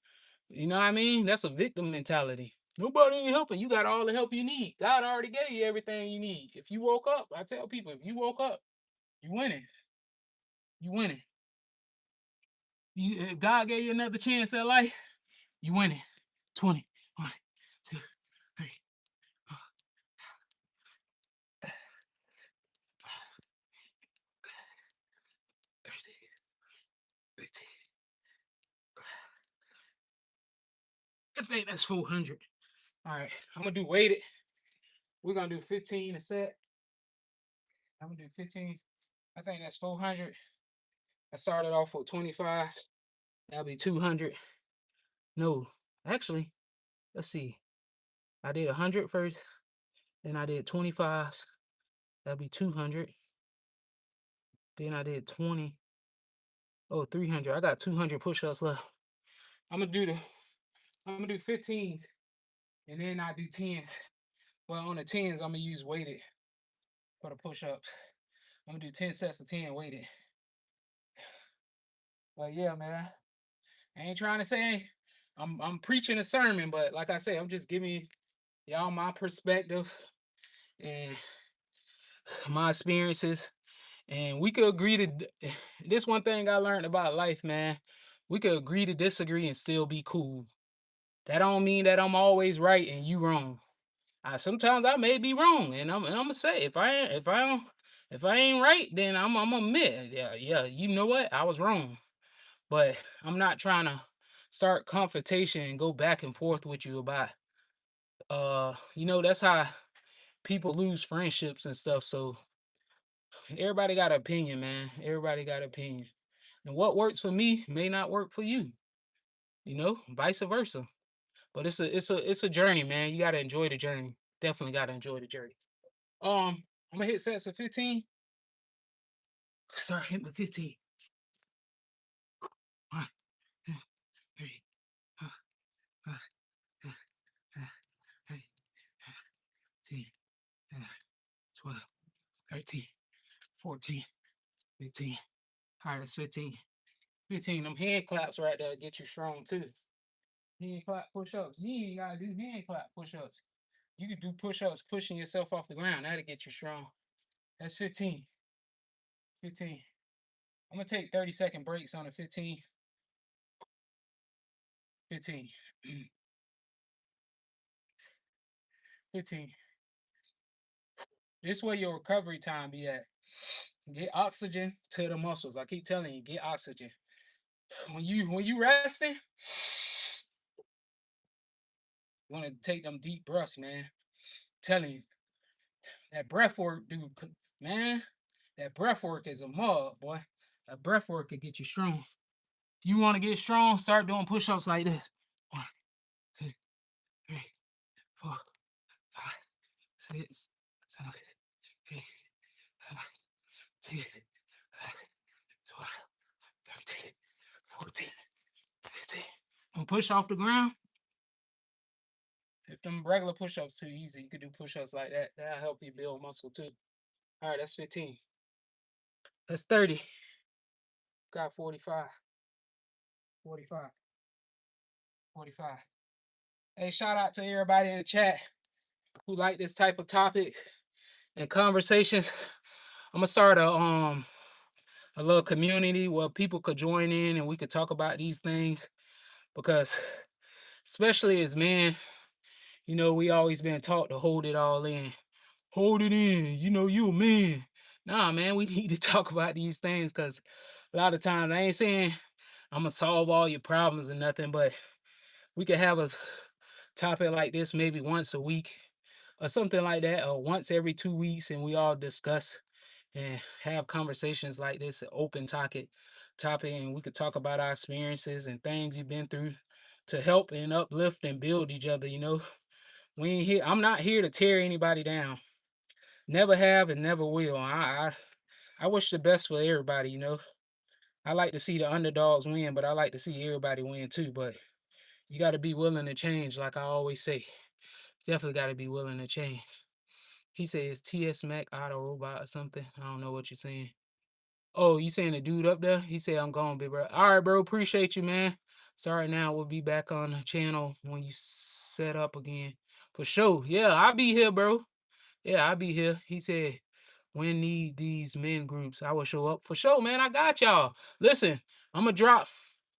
You know what I mean? That's a victim mentality. Nobody ain't helping. You got all the help you need. God already gave you everything you need. If you woke up, I tell people, if you woke up, you winning. You winning. If God gave you another chance at life, you winning. 20, 1, 2, 3, 4, 13, 15. I think that's 400. All right, I'm gonna do weighted. We're gonna do 15 a set. I'm gonna do 15. I think that's 400. I started off with 25s. That'll be 200. No, actually, let's see. I did 100 first, then I did 25s. That'll be 200. Then I did 20. Oh, 300. I got 200 push-ups left. I'm gonna do the. I'm gonna do 15s, and then I do 10s. Well, on the 10s, I'm gonna use weighted for the push-ups. I'm gonna do 10 sets of 10 weighted. But yeah, man. I ain't trying to say I'm preaching a sermon, but like I say, I'm just giving y'all my perspective and my experiences. And we could agree to this one thing I learned about life, man. We could agree to disagree and still be cool. That don't mean that I'm always right and you wrong. Sometimes I may be wrong, and I'm gonna say if I ain't right, then I'm gonna admit, yeah, you know what, I was wrong. But I'm not trying to start confrontation and go back and forth with you about that's how people lose friendships and stuff. So everybody got an opinion, man. Everybody got an opinion. And what works for me may not work for you, vice versa. But it's a journey, man. You gotta enjoy the journey. Definitely gotta enjoy the journey. I'm gonna hit sets of 15. Start hitting the 15. 1, 2, 3, 4, 5, 6, 7, 8, 12, 13, 14, 15. All right, that's 15. 15. Them hand claps right there get you strong too. Hand clap push-ups. You ain't gotta do hand clap push-ups. You can do push-ups pushing yourself off the ground. That'll get you strong. That's 15. 15. I'm gonna take 30-second breaks on the 15. 15. 15. This where your recovery time be at. Get oxygen to the muscles. I keep telling you, get oxygen. When you resting, you want to take them deep breaths, man. Telling you, that breath work, dude, man. That breath work is a mug, boy. That breath work can get you strong. If you want to get strong, start doing push-ups like this. 1, 2, 3, 4, 5, 6, 7, 8, 9, 10, 12, 13, 14, 15. And push off the ground. If them regular push-ups too easy, you could do push-ups like that. That'll help you build muscle too. All right, that's 15. That's 30. Got 45. 45. 45. Hey, shout out to everybody in the chat who like this type of topic and conversations. I'm gonna start a little community where people could join in and we could talk about these things because especially as men, we always been taught to hold it all in. Hold it in, you a man. Nah, man, we need to talk about these things because a lot of times I ain't saying I'm gonna solve all your problems or nothing, but we could have a topic like this maybe once a week or something like that, or once every 2 weeks, and we all discuss and have conversations like this, an open topic, and we could talk about our experiences and things you've been through to help and uplift and build each other. We ain't here. I'm not here to tear anybody down. Never have and never will. I wish the best for everybody. I like to see the underdogs win, but I like to see everybody win too. But you got to be willing to change, like I always say. Definitely got to be willing to change. He says TS Mac Auto Robot or something. I don't know what you're saying. Oh, you saying the dude up there? He said I'm gone, big bro. All right, bro. Appreciate you, man. Sorry, now we'll be back on the channel when you set up again. For sure. Yeah, I'll be here, bro. Yeah, I'll be here. He said, when need these men groups, I will show up. For sure, man. I got y'all. Listen, I'm gonna drop.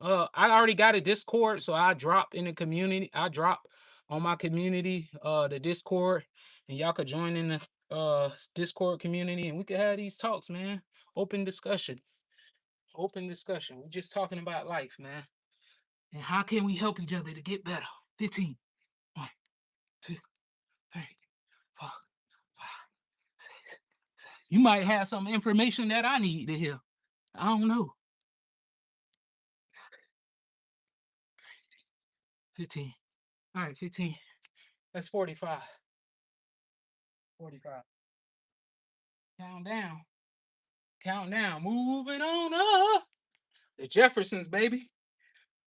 I already got a Discord, so I drop in the community. I drop on my community, the Discord, and y'all could join in the Discord community and we could have these talks, man. Open discussion. Open discussion. We're just talking about life, man. And how can we help each other to get better? 15. 1, 2, 3, 4, 5, 6, 7. You might have some information that I need to hear. I don't know. 15. All right, 15. That's 45. 45. Count down. Count down. Moving on up. The Jeffersons, baby.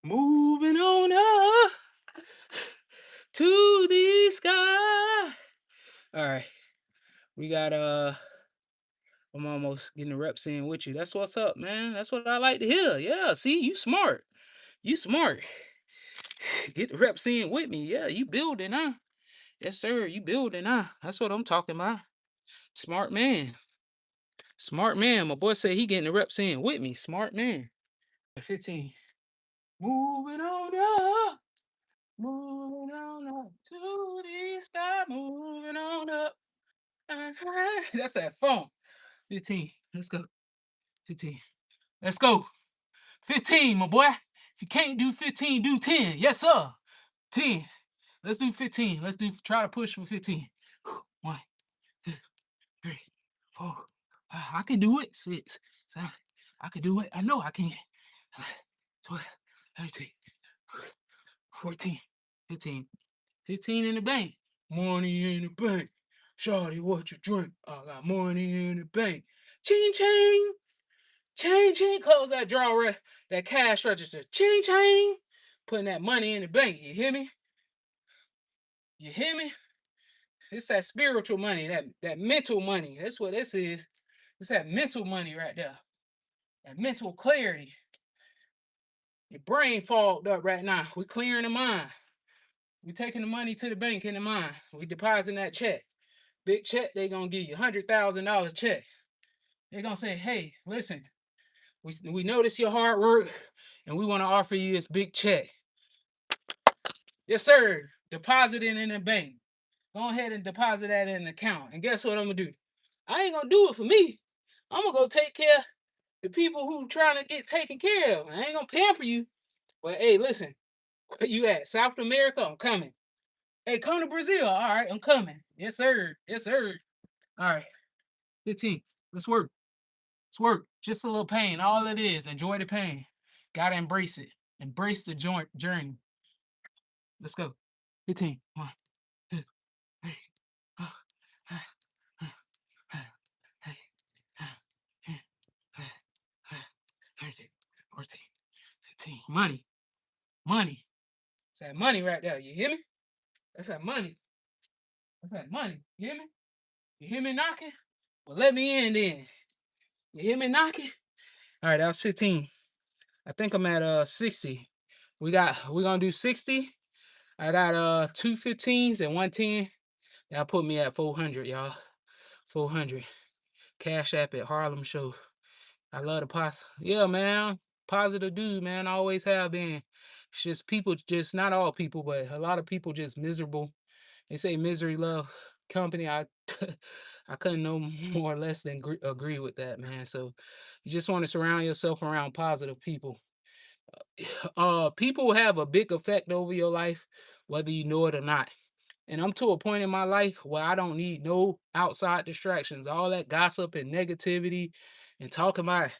Moving on up to the sky. All right. We got I'm almost getting the reps in with you. That's what's up, man. That's what I like to hear. Yeah, see, you smart. You smart. Get the reps in with me. Yeah, you building, huh? Yes, sir. You building, huh? That's what I'm talking about. Smart man. Smart man. My boy said he getting the reps in with me. Smart man. 15. Moving on up. Moving on up to the sky. Moving on up. That's that phone. 15. Let's go. 15. Let's go. 15, my boy. If you can't do 15, do 10. Yes, sir. 10. Let's do 15. Try to push for 15. 1, 2, 3, 4. I can do it. 6, 7. I can do it. I know I can. 12, 13, 14, 15. 15 in the bank. Money in the bank. Shawty, what you drink? I got money in the bank. Ching ching. Ching ching. Close that drawer, that cash register. Ching ching. Putting that money in the bank. You hear me? You hear me? It's that spiritual money, that mental money. That's what this is. It's that mental money right there. That mental clarity. Your brain fogged up right now. We clearing the mind. We taking the money to the bank in the mind. We depositing that check. Big check, they gonna give you $100,000 check. They're gonna say, hey, listen, we notice your hard work and we want to offer you this big check. Yes, sir. Deposit it in the bank. Go ahead and deposit that in an account. And guess what I'm gonna do? I ain't gonna do it for me. I'm gonna go take care of the people who trying to get taken care of. I ain't gonna pamper you. But hey, listen, where you at? South America? I'm coming. Hey, come to Brazil. All right, I'm coming. Yes, sir. Yes, sir. All right. 15. Let's work. Let's work. Just a little pain. All it is. Enjoy the pain. Gotta embrace it. Embrace the journey. Let's go. 15. 1, 2, 3, 4, 13, 14, 15. Money. Money. It's that money right there. You hear me? That's that money. That's that money. You hear me? You hear me knocking? Well, let me in then. You hear me knocking? All right, that was 15. I think I'm at 60. We're gonna do 60. I got 2 15s and 1 10. That'll put me at 400, y'all. 400. Cash App at Harlem Show. I love the yeah, man. Positive dude, man. I always have been. It's just people, just not all people, but a lot of people just miserable. They say misery love company. I I couldn't no more or less than agree with that, man. So you just want to surround yourself around positive people. People have a big effect over your life, whether you know it or not. And I'm to a point in my life where I don't need no outside distractions. All that gossip and negativity and talking about,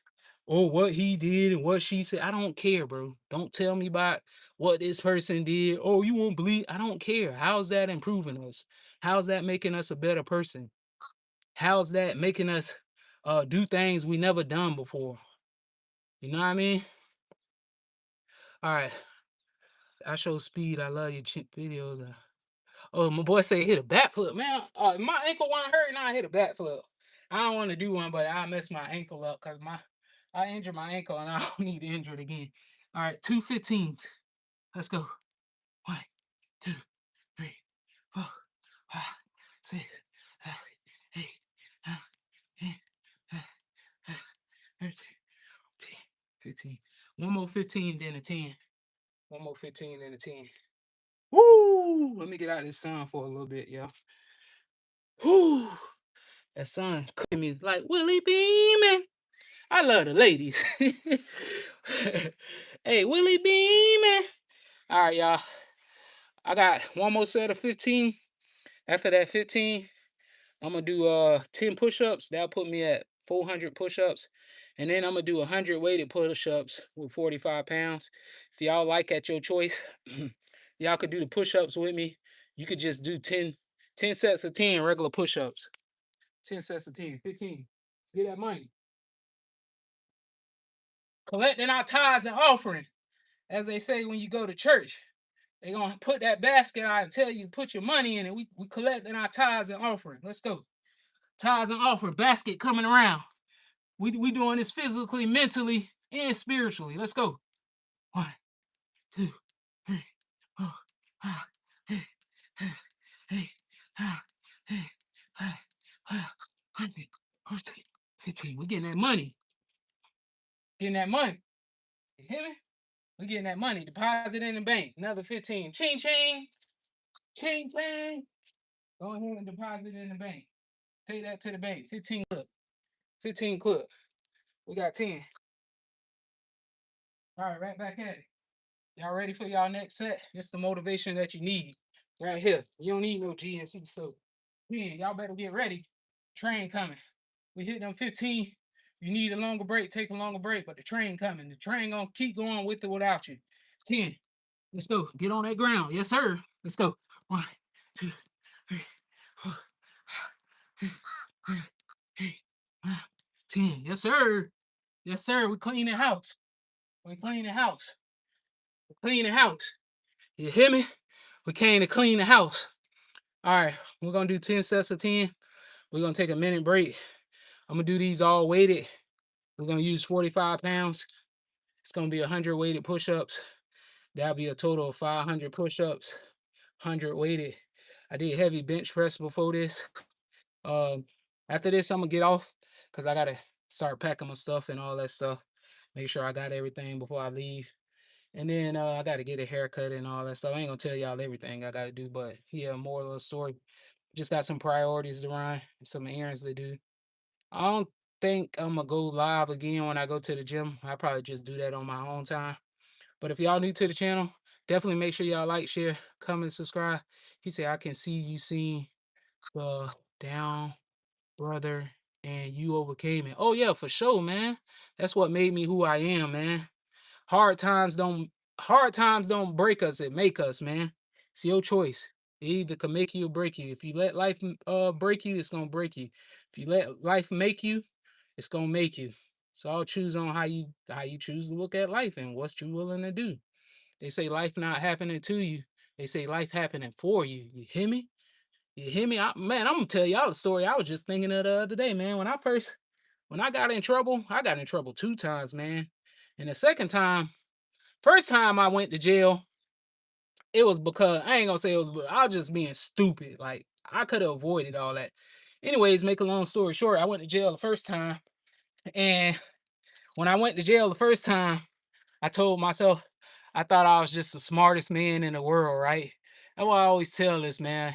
oh, what he did and what she said. I don't care, bro. Don't tell me about what this person did. Oh, you won't believe. I don't care. How's that improving us? How's that making us a better person? How's that making us do things we never done before? You know what I mean? All right. I show speed. I love your videos. Oh, my boy say hit a backflip, man. My ankle wasn't hurt, now I hit a backflip. I don't want to do one, but I messed my ankle up because I injured my ankle and I don't need to injure it again. All right, 2 15s. Let's go. 1, 2, 3, 4, 5, 6, 7, 8, 9, 10, 13, 15. One more 15, then a 10. One more 15, then a 10. Woo! Let me get out of this sun for a little bit, y'all. Woo! That sun cooking me like Willie Beeman. I love the ladies. Hey, Willie Beeman. All right, y'all. I got one more set of 15. After that 15, I'm gonna do 10 push-ups. That'll put me at 400 push-ups. And then I'm gonna do 100 weighted push-ups with 45 pounds. If y'all like at your choice, y'all could do the push-ups with me. You could just do 10 sets of 10 regular push-ups. 10 sets of 10, 15. Let's get that money. Collecting our tithes and offering, as they say when you go to church. They're going to put that basket out and tell you to put your money in it. We collecting our tithes and offering. Let's go. Tithes and offering, basket coming around. We doing this physically, mentally, and spiritually. Let's go. 1, 2, 3, 15. We're getting that money. Getting that money. You hear me? We're getting that money. Deposit in the bank. Another 15. Ching ching. Ching ching. Go ahead and deposit in the bank. Take that to the bank. 15 clip. 15 clip. We got 10. All right, right back at it. Y'all ready for y'all next set? It's the motivation that you need right here. You don't need no GNC stuff. Yeah, y'all better get ready. Train coming. We hit them 15. You need a longer break, take a longer break, but the train coming. The train gonna keep going with or without you. 10. Let's go. Get on that ground. Yes, sir. Let's go. 1, 2, 3, 4, 10. Yes, sir. Yes, sir. We clean the house. We clean the house. We clean the house. You hear me? We came to clean the house. All right, we're gonna do 10 sets of 10. We're gonna take a minute break. I'm gonna do these all weighted. We're gonna use 45 pounds. It's gonna be 100 weighted push-ups. That'll be a total of 500 push-ups, 100 weighted. I did heavy bench press before this. Um, After this, I'm gonna get off because I gotta start packing my stuff and all that stuff. Make sure I got everything before I leave. And then I gotta get a haircut and all that stuff. I ain't gonna tell y'all everything I gotta do, but yeah, more of the story. Just got some priorities to run, some errands to do. I don't think I'm gonna go live again when I go to the gym. I probably just do that on my own time. But if y'all new to the channel, definitely make sure y'all like, share, comment, subscribe. He said, I can see you seen the down brother and you overcame it. Oh yeah, for sure, man. That's what made me who I am, man. Hard times don't hard times don't break us, it make us, man. It's your choice. It either can make you or break you. If you let life break you, it's gonna break you. If you let life make you, it's gonna make you. So I'll choose on how you choose to look at life and what you willing to do. They say life not happening to you. They say life happening for you. You hear me? You hear me? Man, I'm gonna tell y'all a story. I was just thinking of the other day, man. When I got in trouble, I got in trouble 2 times, man. And the second time, first time I went to jail, it was because I ain't gonna say it was, but I was just being stupid. Like I could have avoided all that. Anyways, make a long story short, I went to jail the first time, and when I went to jail the first time, I told myself I thought I was just the smartest man in the world, right? That's why I always tell this, man.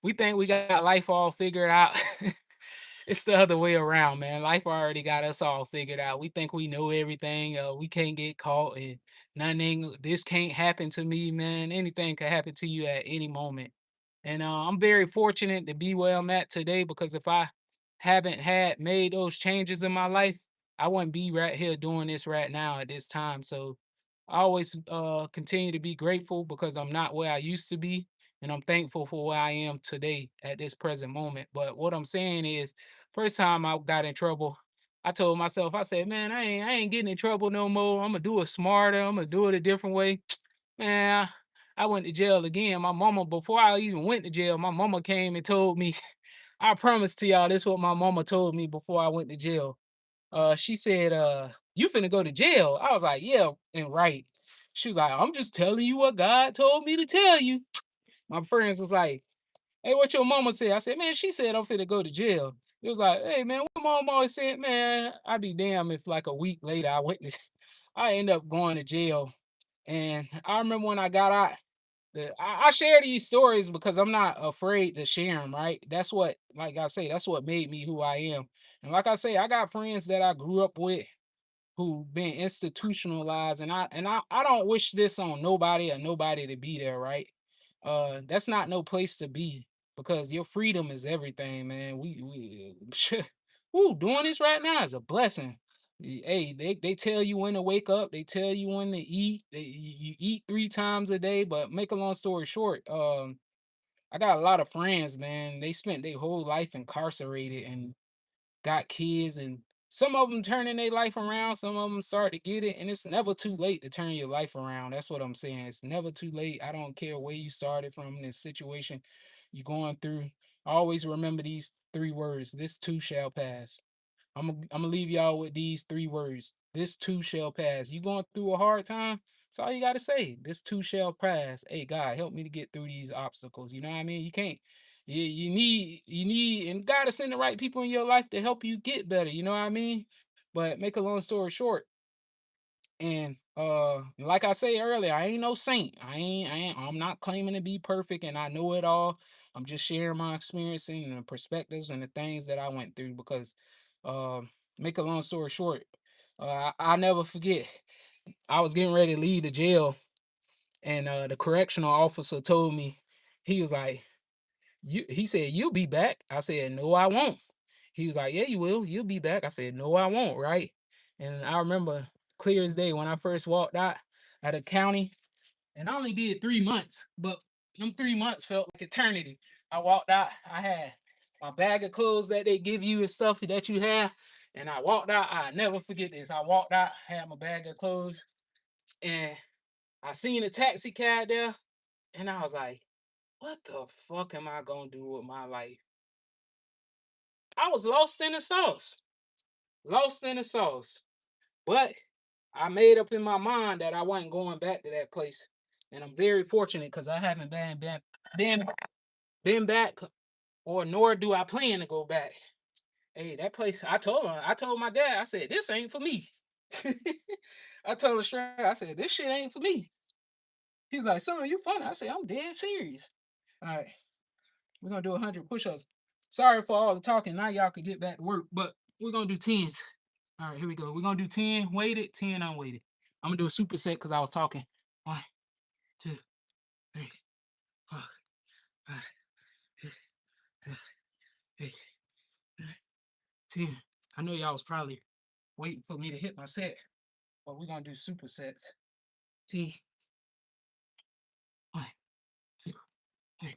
We think we got life all figured out. It's the other way around, man. Life already got us all figured out. We think we know everything. We can't get caught, and nothing. This can't happen to me, man. Anything could happen to you at any moment. And I'm very fortunate to be where I'm at today because if I haven't had made those changes in my life, I wouldn't be right here doing this right now at this time. So I always continue to be grateful because I'm not where I used to be, and I'm thankful for where I am today at this present moment. But what I'm saying is, first time I got in trouble, I told myself, I said, man, I ain't getting in trouble no more. I'm gonna do it smarter. I'm gonna do it a different way. Man, I went to jail again. My mama, before I even went to jail, my mama came and told me, I promise to y'all, this is what my mama told me before I went to jail. She said, you finna go to jail. I was like, yeah, and right. She was like, I'm just telling you what God told me to tell you. My friends was like, hey, what your mama said? I said, man, she said I'm finna go to jail. It was like, hey man, what mom always said, man, I'd be damn if like a week later I went to I end up going to jail. And I remember when I got out, I share these stories because I'm not afraid to share them, right? That's what, like I say, that's what made me who I am. And like I say, I got friends that I grew up with who been institutionalized, and I don't wish this on nobody or nobody to be there, right? That's not no place to be because your freedom is everything, man. We woo, doing this right now is a blessing. Hey, they tell you when to wake up, they tell you when to eat. You eat 3 times a day, but make a long story short, I got a lot of friends, man. They spent their whole life incarcerated and got kids, and some of them turning their life around, some of them start to get it, and it's never too late to turn your life around. That's what I'm saying. It's never too late. I don't care where you started from in this situation you're going through. Always remember these 3 words: this too shall pass. I'm gonna leave y'all with these 3 words. This too shall pass. You going through a hard time? That's all you gotta say. This too shall pass. Hey God, help me to get through these obstacles. You know what I mean? You can't. You need, and God to send the right people in your life to help you get better. You know what I mean? But make a long story short, and like I say earlier, I ain't no saint. I'm not claiming to be perfect and I know it all. I'm just sharing my experience and the perspectives and the things that I went through because make a long story short, I never forget. I was getting ready to leave the jail and the correctional officer told me, he was like, he said, "You'll be back." I said, "No, I won't." He was like, "Yeah, you will. You'll be back." I said, "No, I won't." Right. And I remember clear as day when I first walked out of county, and I only did 3 months, but them 3 months felt like eternity. I walked out, I had my bag of clothes that they give you and stuff that you have. And I walked out, I never forget this. I walked out, had my bag of clothes, and I seen a taxi cab there, and I was like, what the fuck am I gonna do with my life? I was lost in the sauce. Lost in the sauce. But I made up in my mind that I wasn't going back to that place. And I'm very fortunate because I haven't been, been back, or nor do I plan to go back. Hey, that place, I told my dad, I said, this ain't for me. I told him straight, I said, this shit ain't for me. He's like, son, you funny. I said, I'm dead serious. All right, we're gonna do 100 push-ups. Sorry for all the talking. Now y'all can get back to work, but we're gonna do 10s. All right, here we go. We're gonna do 10 weighted, 10 unweighted. I'm gonna do a superset because I was talking. 1, 2, 3, 4, 5, 6, 7, 8, 9, 10. I know y'all was probably waiting for me to hit my set, but we're gonna do supersets. 10, 1, 2, 3,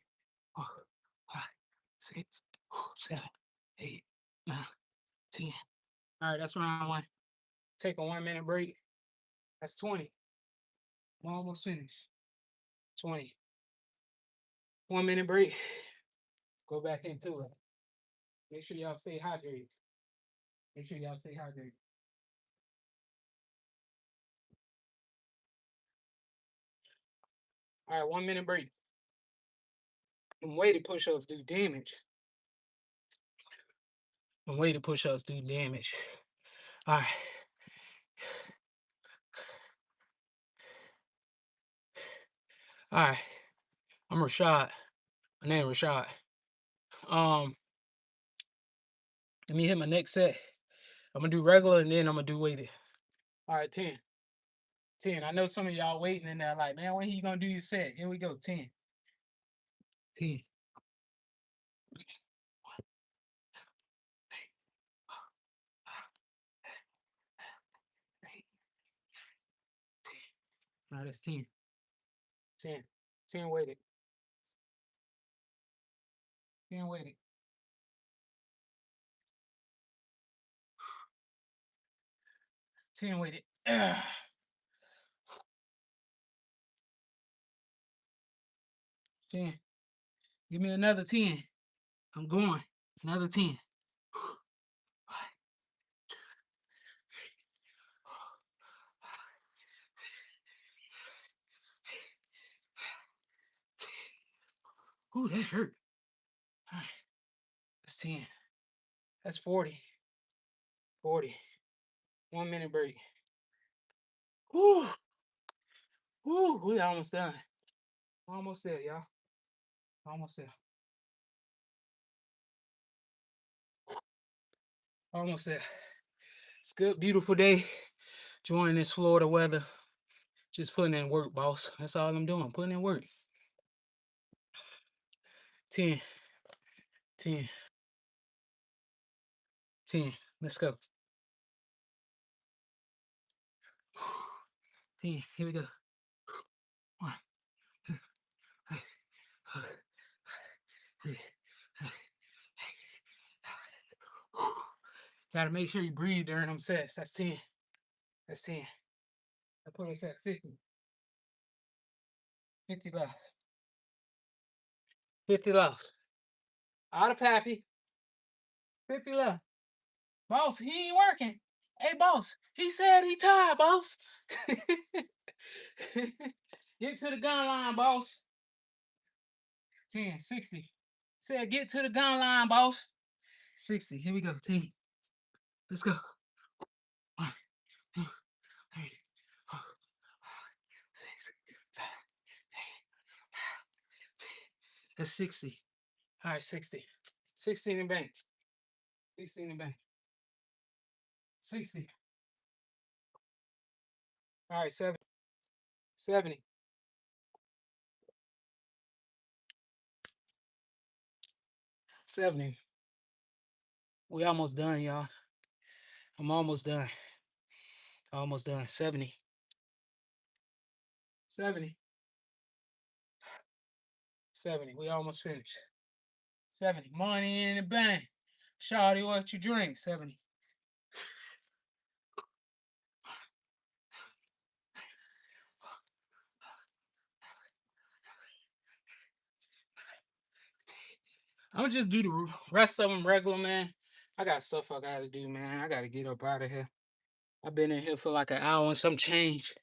4, 5, 6, 7, 8, 9, 10. All right, that's round one. Take a 1 minute break. That's 20. I'm almost finished. 20. 1 minute break. Go back into it. Make sure y'all stay hydrated. Make sure y'all stay hydrated. All right, 1 minute break. And weighted push-ups do damage. And weighted push-ups do damage. All right. All right. I'm Rashad. My name is Rashad. Let me hit my next set. I'm gonna do regular and then I'm gonna do weighted. All right, 10. 10. I know some of y'all waiting in there like, man, when you gonna do your set? Here we go. 10. 10. 10. All right, that's 10. 10. 10 weighted. 10 weighted. 10 weighted. 10. Give me another 10. I'm going. Another 10. Ooh, that hurt. All right. That's 10. That's 40. 40. 1 minute break. Woo. Woo. We almost done. Almost there, y'all. Almost there. Almost there. It's a good, beautiful day. Enjoying this Florida weather. Just putting in work, boss. That's all I'm doing. Putting in work. 10. 10. 10. Let's go. 10. Here we go. 1, 2, 3, 4, 5, 6, 7. Gotta make sure you breathe during them sets. That's 10. That's 10. I put us at 50. 50 left. 50 left. Out of Pappy. 50 left. Boss, he ain't working. Hey, boss, he said he tired, boss. Get to the gun line, boss. 10, 60. Said, get to the gun line, boss. 60. Here we go. 10. Let's go. 1, 2, 3, 4, 5, 6, 7, 8, 10. That's 60. All right, 60. 16 in bank. 16 in bank. 60. All right, 70. 70. 70. We almost done, y'all. I'm almost done. Almost done. 70. 70. 70. We almost finished. 70. Money in the bank. Shawty, what you drink? 70. I'm gonna just do the rest of them regular, man. I got stuff I gotta do, man. I gotta get up out of here. I've been in here for like an hour and some change.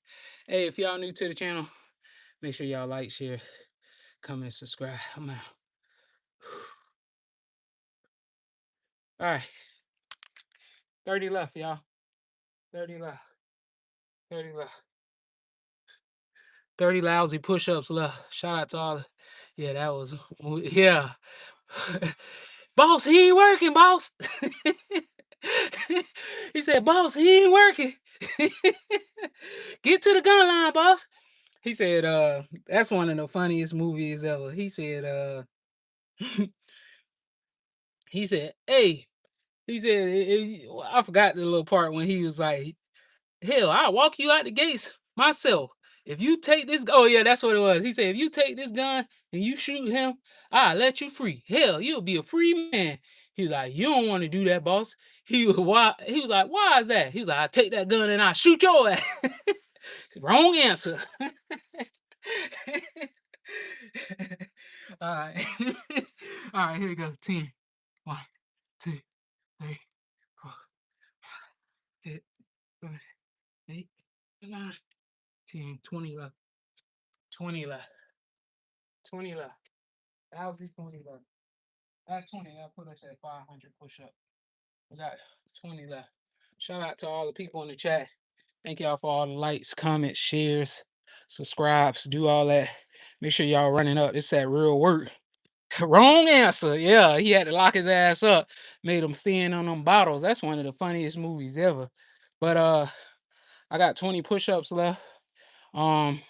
Hey, if y'all new to the channel, make sure y'all like, share, comment, subscribe. I'm out. All right. 30 left, y'all. 30 left. 30 left. 30 lousy push-ups left. Shout out to all. Yeah, that was, yeah. Boss, he ain't working, boss. He said, boss, he ain't working. Get to the gun line, boss. He said, that's one of the funniest movies ever. He said, he said, hey, he said, I forgot the little part when he was like, hell, I'll walk you out the gates myself. If you take this, oh yeah, that's what it was. He said, if you take this gun and you shoot him, I'll let you free. Hell, you'll be a free man. He was like, you don't want to do that, boss. He was like, why is that? He was like, I take that gun and I shoot your ass. Wrong answer. All right. All right, here we go. 10. 1, 2, 3, 4, 5, 6, 7, 8, 9, 10, 20 left. 20 left. 20 left. That was 20 left. That's 20. That'll put us at 500 push up. We got 20 left. Shout out to all the people in the chat. Thank y'all for all the likes, comments, shares, subscribes, do all that. Make sure y'all running up. This that real work. Wrong answer. Yeah, he had to lock his ass up. Made him stand on them bottles. That's one of the funniest movies ever. But I got 20 push-ups left. I'm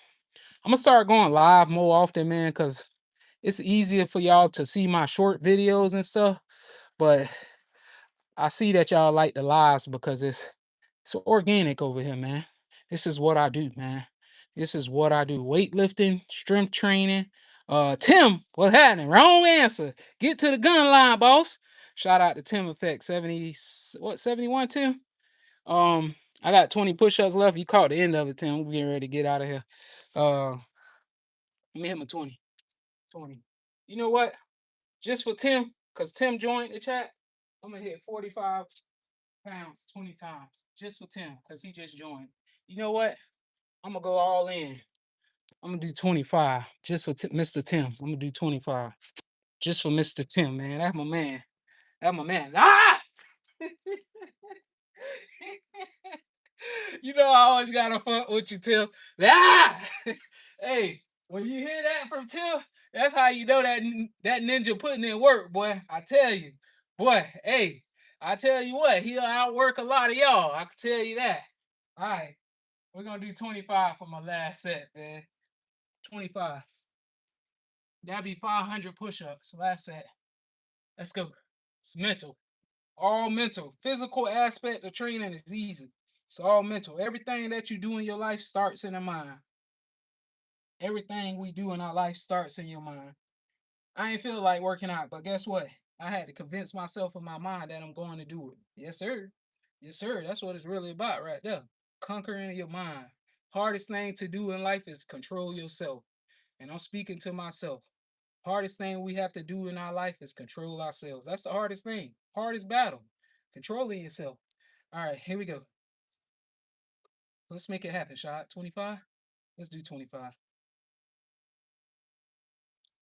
gonna start going live more often, man, because it's easier for y'all to see my short videos and stuff. But I see that y'all like the lives because it's organic over here, man. This is what I do, man. This is what I do. Weightlifting, strength training. Tim, what's happening? Wrong answer. Get to the gun line, boss. Shout out to Tim Effect 70, what, 71, Tim? I got 20 push-ups left. You caught the end of it, Tim. We're getting ready to get out of here. Let me hit my 20. 20. You know what? Just for Tim, because Tim joined the chat, I'm gonna hit 45 pounds 20 times. Just for Tim, because he just joined. You know what? I'm gonna go all in. I'm gonna do 25 just for Mr. Tim. I'm gonna do 25 just for Mr. Tim, man. That's my man. That's my man. Ah! You know I always gotta fuck with you, Tim. Ah! Hey, when you hear that from Tim, that's how you know that ninja putting in work, boy. I tell you, boy. Hey, I tell you what, he'll outwork a lot of y'all. I can tell you that. All right, we're gonna do 25 for my last set, man. 25. That'd be 500 push-ups. Last set. Let's go. It's mental. All mental. Physical aspect of training is easy. It's all mental. Everything that you do in your life starts in the mind. Everything we do in our life starts in your mind. I ain't feel like working out, but guess what? I had to convince myself in my mind that I'm going to do it. Yes, sir. Yes, sir. That's what it's really about right there. Conquering your mind. Hardest thing to do in life is control yourself. And I'm speaking to myself. Hardest thing we have to do in our life is control ourselves. That's the hardest thing. Hardest battle. Controlling yourself. All right, here we go. Let's make it happen, Shot. 25? Let's do 25.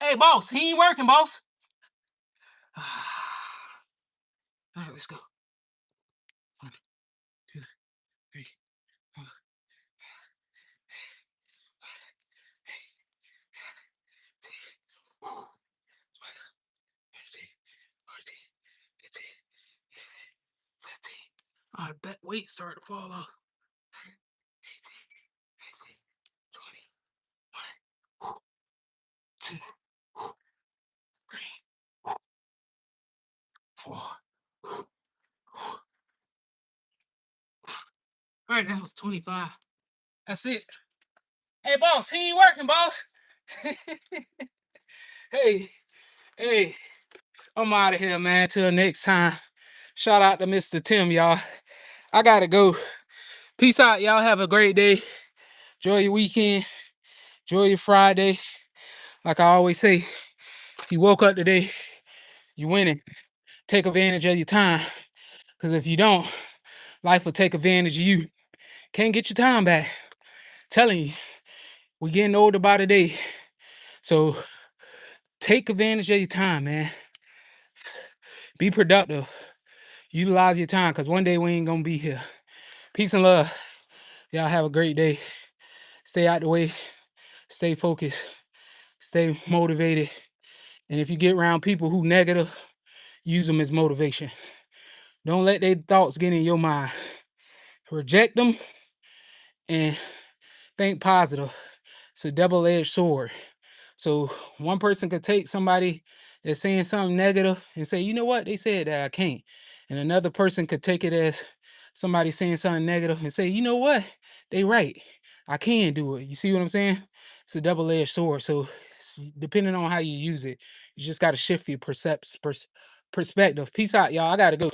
Hey, boss, he ain't working, boss. All right, let's go. 1, 2, 3, 4. 15. I bet weight start to fall off. 18, 20, 1, 2, 3, 4. All right, that was 25. That's it. Hey, boss, he ain't working, boss. hey, hey, I'm out of here, man. Till next time. Shout out to Mr. Tim, y'all. I gotta go. Peace out, y'all. Have a great day. Enjoy your weekend. Enjoy your Friday. Like I always say, you woke up today, you winning. Take advantage of your time. Because if you don't, life will take advantage of you. Can't get your time back. Telling you, we getting older by the day. So take advantage of your time, man. Be productive. Utilize your time because one day we ain't gonna be here. Peace and love. Y'all have a great day. Stay out the way. Stay focused. Stay motivated. And if you get around people who negative, use them as motivation. Don't let their thoughts get in your mind. Reject them and think positive. It's a double-edged sword. So one person could take somebody that's saying something negative and say, you know what? They said that I can't. And another person could take it as somebody saying something negative and say, you know what? They right. I can do it. You see what I'm saying? It's a double-edged sword. So depending on how you use it, you just got to shift your perspective. Peace out, y'all. I got to go.